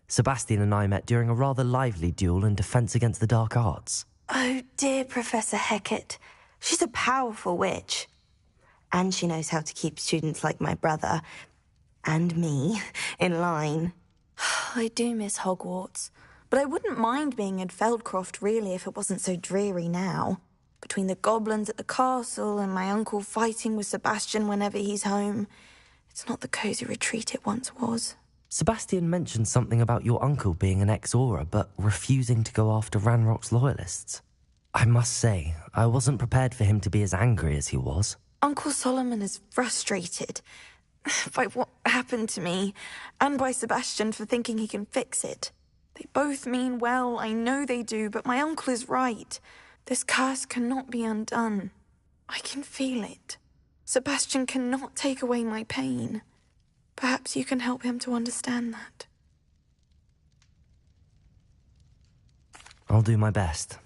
Sebastian and I met during a rather lively duel in Defense Against the Dark Arts. Oh, dear Professor Hecat. She's a powerful witch. And she knows how to keep students like my brother, and me, in line. I do miss Hogwarts, but I wouldn't mind being in Feldcroft, really, if it wasn't so dreary now. Between the goblins at the castle and my uncle fighting with Sebastian whenever he's home, it's not the cosy retreat it once was. Sebastian mentioned something about your uncle being an ex-Auror, but refusing to go after Ranrock's loyalists. I must say, I wasn't prepared for him to be as angry as he was. Uncle Solomon is frustrated by what happened to me, and by Sebastian for thinking he can fix it. They both mean well, I know they do, but my uncle is right. This curse cannot be undone. I can feel it. Sebastian cannot take away my pain. Perhaps you can help him to understand that. I'll do my best.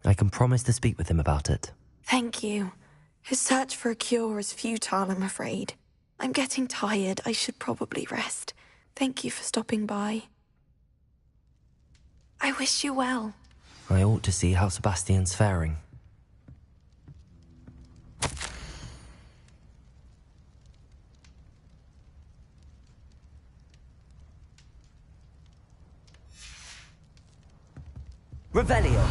I can promise to speak with him about it. Thank you. His search for a cure is futile, I'm afraid. I'm getting tired. I should probably rest. Thank you for stopping by. I wish you well. I ought to see how Sebastian's faring. Revelio.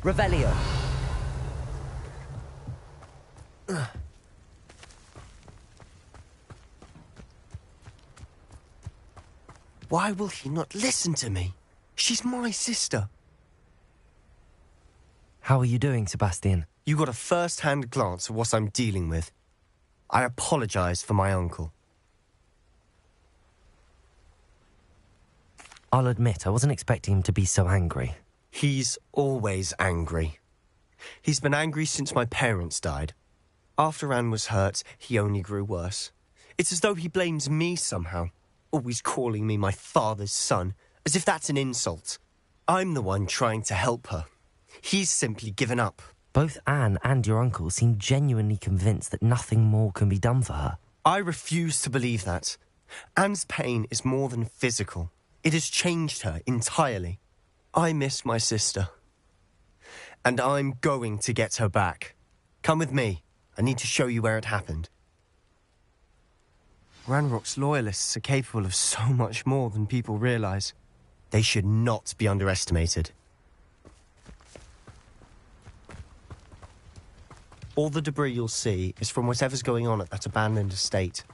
Revelio. Why will he not listen to me? She's my sister. How are you doing, Sebastian? You got a first-hand glance at what I'm dealing with. I apologize for my uncle. I'll admit, I wasn't expecting him to be so angry. He's always angry. He's been angry since my parents died. After Anne was hurt, he only grew worse. It's as though he blames me somehow, always calling me my father's son, as if that's an insult. I'm the one trying to help her. He's simply given up. Both Anne and your uncle seem genuinely convinced that nothing more can be done for her. I refuse to believe that. Anne's pain is more than physical. It has changed her entirely. I miss my sister. And I'm going to get her back. Come with me. I need to show you where it happened. Ranrock's loyalists are capable of so much more than people realize. They should not be underestimated. All the debris you'll see is from whatever's going on at that abandoned estate.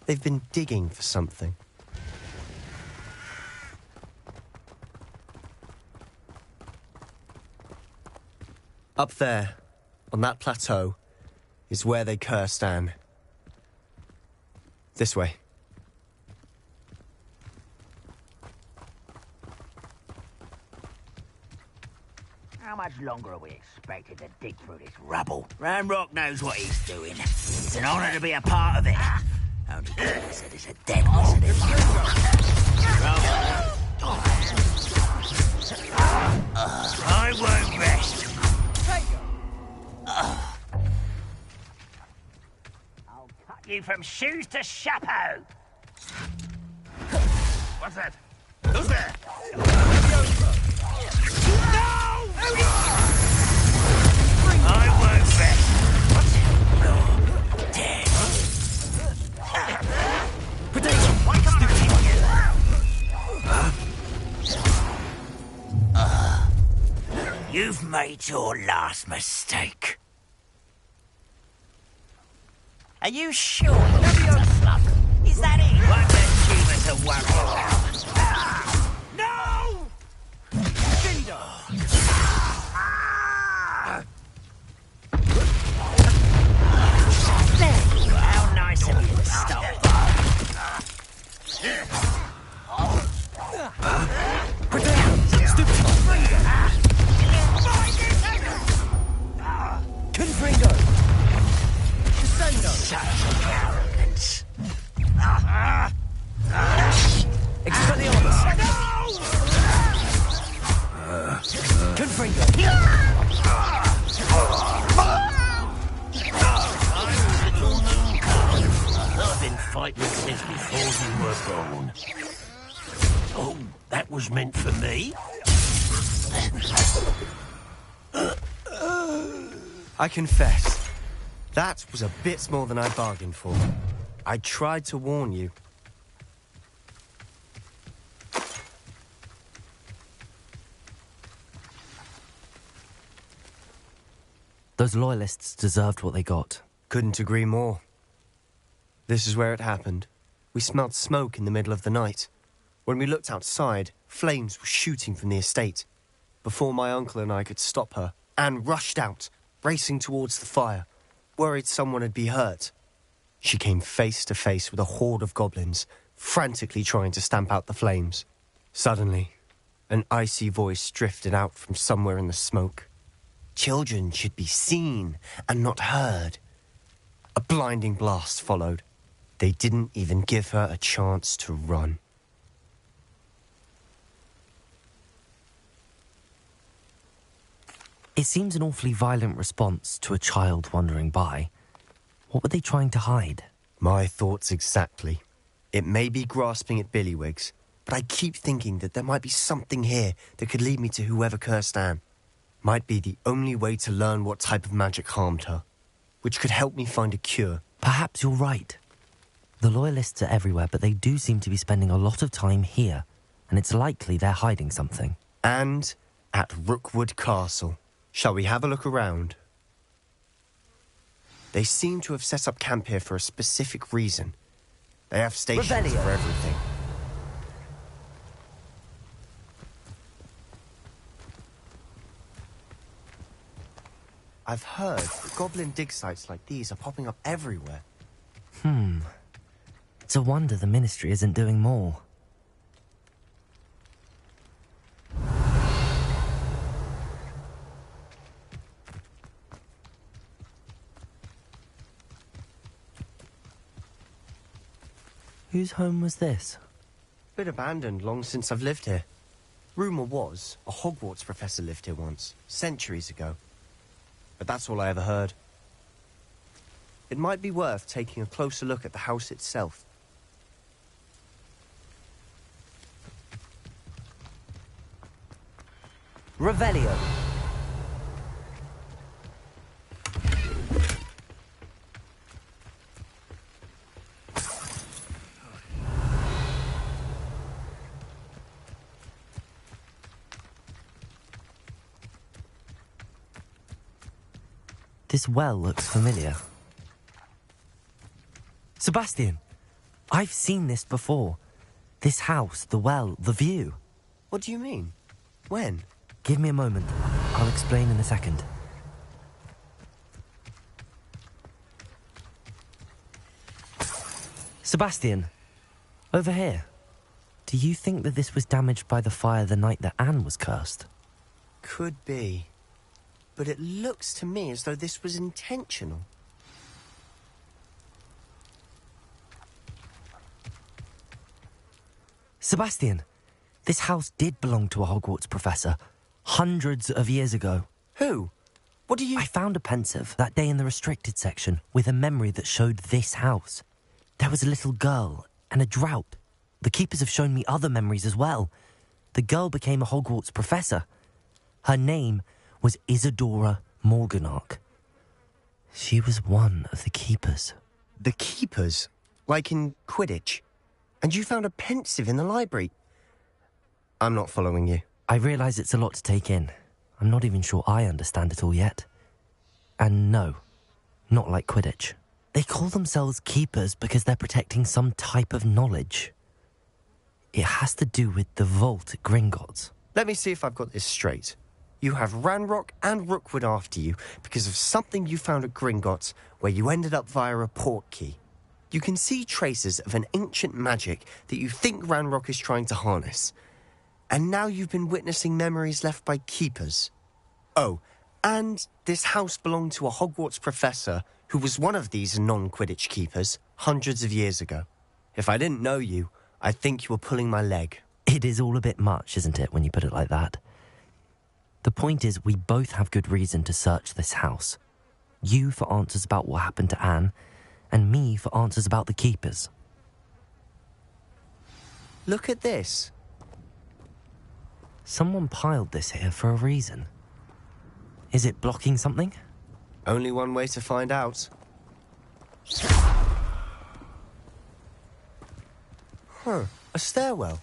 They've been digging for something. Up there, on that plateau, is where they cursed Anne. This way. How much longer are we expected to dig through this rubble? Ranrock knows what he's doing. It's an honor to be a part of it. Only because there's a dead wizard in my I won't rest. I'll cut you from shoes to chapeau. What's that? Who's there? I won't rest. What? Dead. You've made your last mistake. Are you sure you're a slug? Is that it? Won't let humans a worry. No! There you are. How nice of you to stop. Confringo! Such arrogance. Expelliarmus! Confringo! I've been fighting since before you were born. Oh, that was meant for me? I confess, that was a bit more than I bargained for. I tried to warn you. Those loyalists deserved what they got. Couldn't agree more. This is where it happened. We smelled smoke in the middle of the night. When we looked outside, flames were shooting from the estate. Before my uncle and I could stop her, Anne rushed out, racing towards the fire, worried someone had been hurt. She came face to face with a horde of goblins, frantically trying to stamp out the flames. Suddenly, an icy voice drifted out from somewhere in the smoke. Children should be seen and not heard. A blinding blast followed. They didn't even give her a chance to run. It seems an awfully violent response to a child wandering by. What were they trying to hide? My thoughts exactly. It may be grasping at Billywigs, but I keep thinking that there might be something here that could lead me to whoever cursed Anne. Might be the only way to learn what type of magic harmed her, which could help me find a cure. Perhaps you're right. The Loyalists are everywhere, but they do seem to be spending a lot of time here, and it's likely they're hiding something. And at Rookwood Castle. Shall we have a look around? They seem to have set up camp here for a specific reason. They have stations Revelio. for everything. I've heard that goblin dig sites like these are popping up everywhere. It's a wonder the Ministry isn't doing more. Whose home was this? Been abandoned long since I've lived here. Rumour was a Hogwarts professor lived here once, centuries ago. But that's all I ever heard. It might be worth taking a closer look at the house itself. Revelio. This well looks familiar. Sebastian, I've seen this before. This house, the well, the view. What do you mean? When? Give me a moment. I'll explain in a second. Sebastian, over here. Do you think that this was damaged by the fire the night that Anne was cursed? Could be. But it looks to me as though this was intentional. Sebastian, this house did belong to a Hogwarts professor, hundreds of years ago. Who? What do you... I found a pensive that day in the restricted section with a memory that showed this house. There was a little girl and a drought. The keepers have shown me other memories as well. The girl became a Hogwarts professor. Her name was Isadora Morganach. She was one of the keepers. The keepers? Like in Quidditch? And you found a pensive in the library? I'm not following you. I realise it's a lot to take in. I'm not even sure I understand it all yet. And no, not like Quidditch. They call themselves keepers because they're protecting some type of knowledge. It has to do with the vault at Gringotts. Let me see if I've got this straight. You have Ranrock and Rookwood after you because of something you found at Gringotts where you ended up via a portkey. You can see traces of an ancient magic that you think Ranrock is trying to harness. And now you've been witnessing memories left by keepers. Oh, and this house belonged to a Hogwarts professor who was one of these non-Quidditch keepers hundreds of years ago. If I didn't know you, I'd think you were pulling my leg. It is all a bit much, isn't it, when you put it like that? The point is, we both have good reason to search this house. You for answers about what happened to Anne, and me for answers about the keepers. Look at this. Someone piled this here for a reason. Is it blocking something? Only one way to find out. Huh, a stairwell.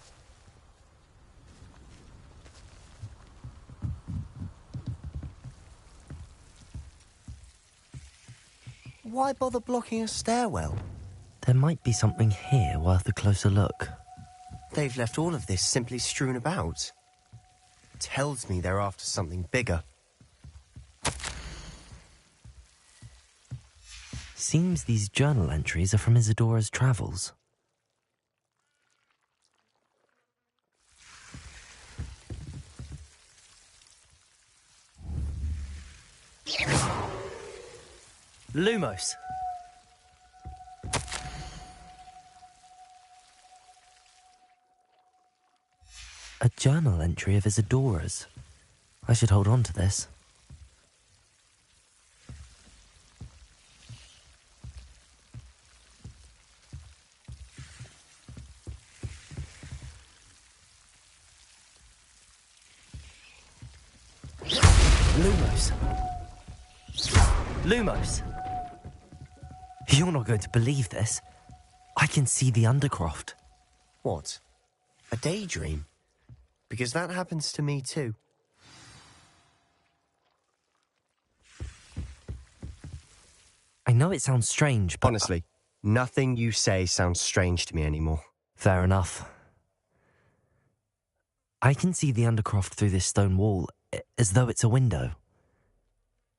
Why bother blocking a stairwell? There might be something here worth a closer look. They've left all of this simply strewn about. Tells me they're after something bigger. Seems these journal entries are from Isadora's travels. Lumos. A journal entry of Isadora's. I should hold on to this. Lumos. Lumos. You're not going to believe this. I can see the Undercroft. What? A daydream? Because that happens to me too. I know it sounds strange, but... Honestly, nothing you say sounds strange to me anymore. Fair enough. I can see the Undercroft through this stone wall, as though it's a window.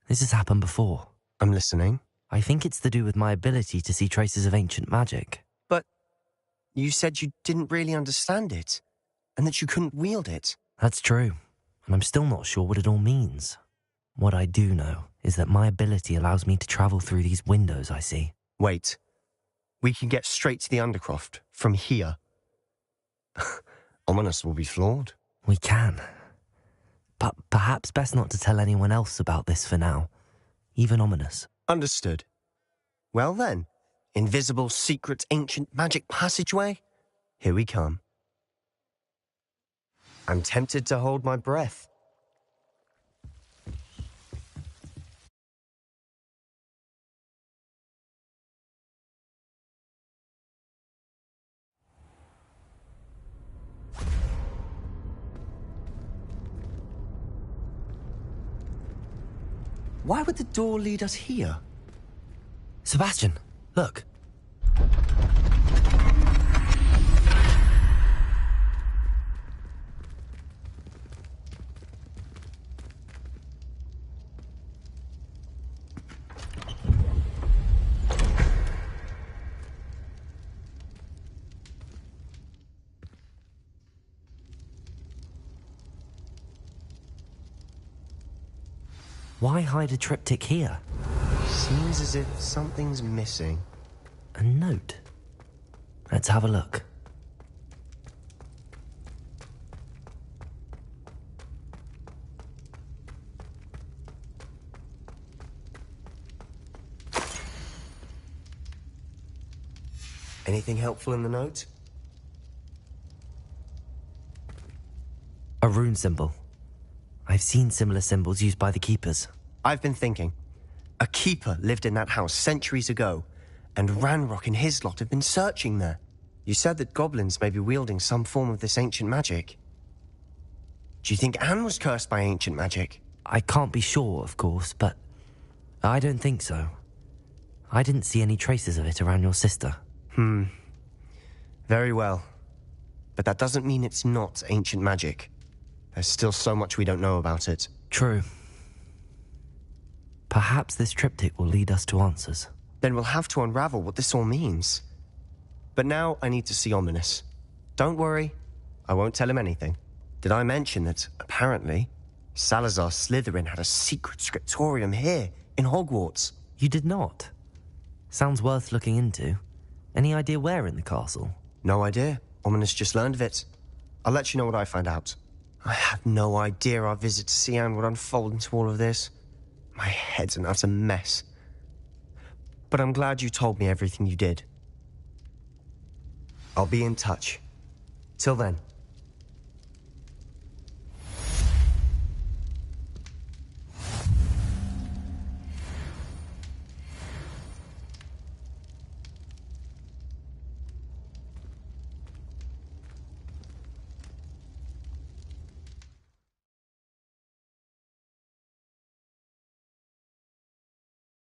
This has happened before. I'm listening. I think it's to do with my ability to see traces of ancient magic. But you said you didn't really understand it, and that you couldn't wield it. That's true, and I'm still not sure what it all means. What I do know is that my ability allows me to travel through these windows I see. Wait. We can get straight to the Undercroft from here. Ominous will be floored. We can. But perhaps best not to tell anyone else about this for now. Even Ominous. Understood. Well then, invisible, secret, ancient magic passageway? Here we come. I'm tempted to hold my breath. Why would the door lead us here? Sebastian, look. Why hide a triptych here? Seems as if something's missing. A note. Let's have a look. Anything helpful in the note? A rune symbol. I've seen similar symbols used by the keepers. I've been thinking. A keeper lived in that house centuries ago, and Ranrock and his lot have been searching there. You said that goblins may be wielding some form of this ancient magic. Do you think Anne was cursed by ancient magic? I can't be sure, of course, but I don't think so. I didn't see any traces of it around your sister. Very well. But that doesn't mean it's not ancient magic. There's still so much we don't know about it. True. Perhaps this triptych will lead us to answers. Then we'll have to unravel what this all means. But now I need to see Ominous. Don't worry, I won't tell him anything. Did I mention that, apparently, Salazar Slytherin had a secret scriptorium here, in Hogwarts? You did not? Sounds worth looking into. Any idea where in the castle? No idea. Ominous just learned of it. I'll let you know what I find out. I had no idea our visit to see Anne would unfold into all of this. My head's an utter mess. But I'm glad you told me everything you did. I'll be in touch. Till then.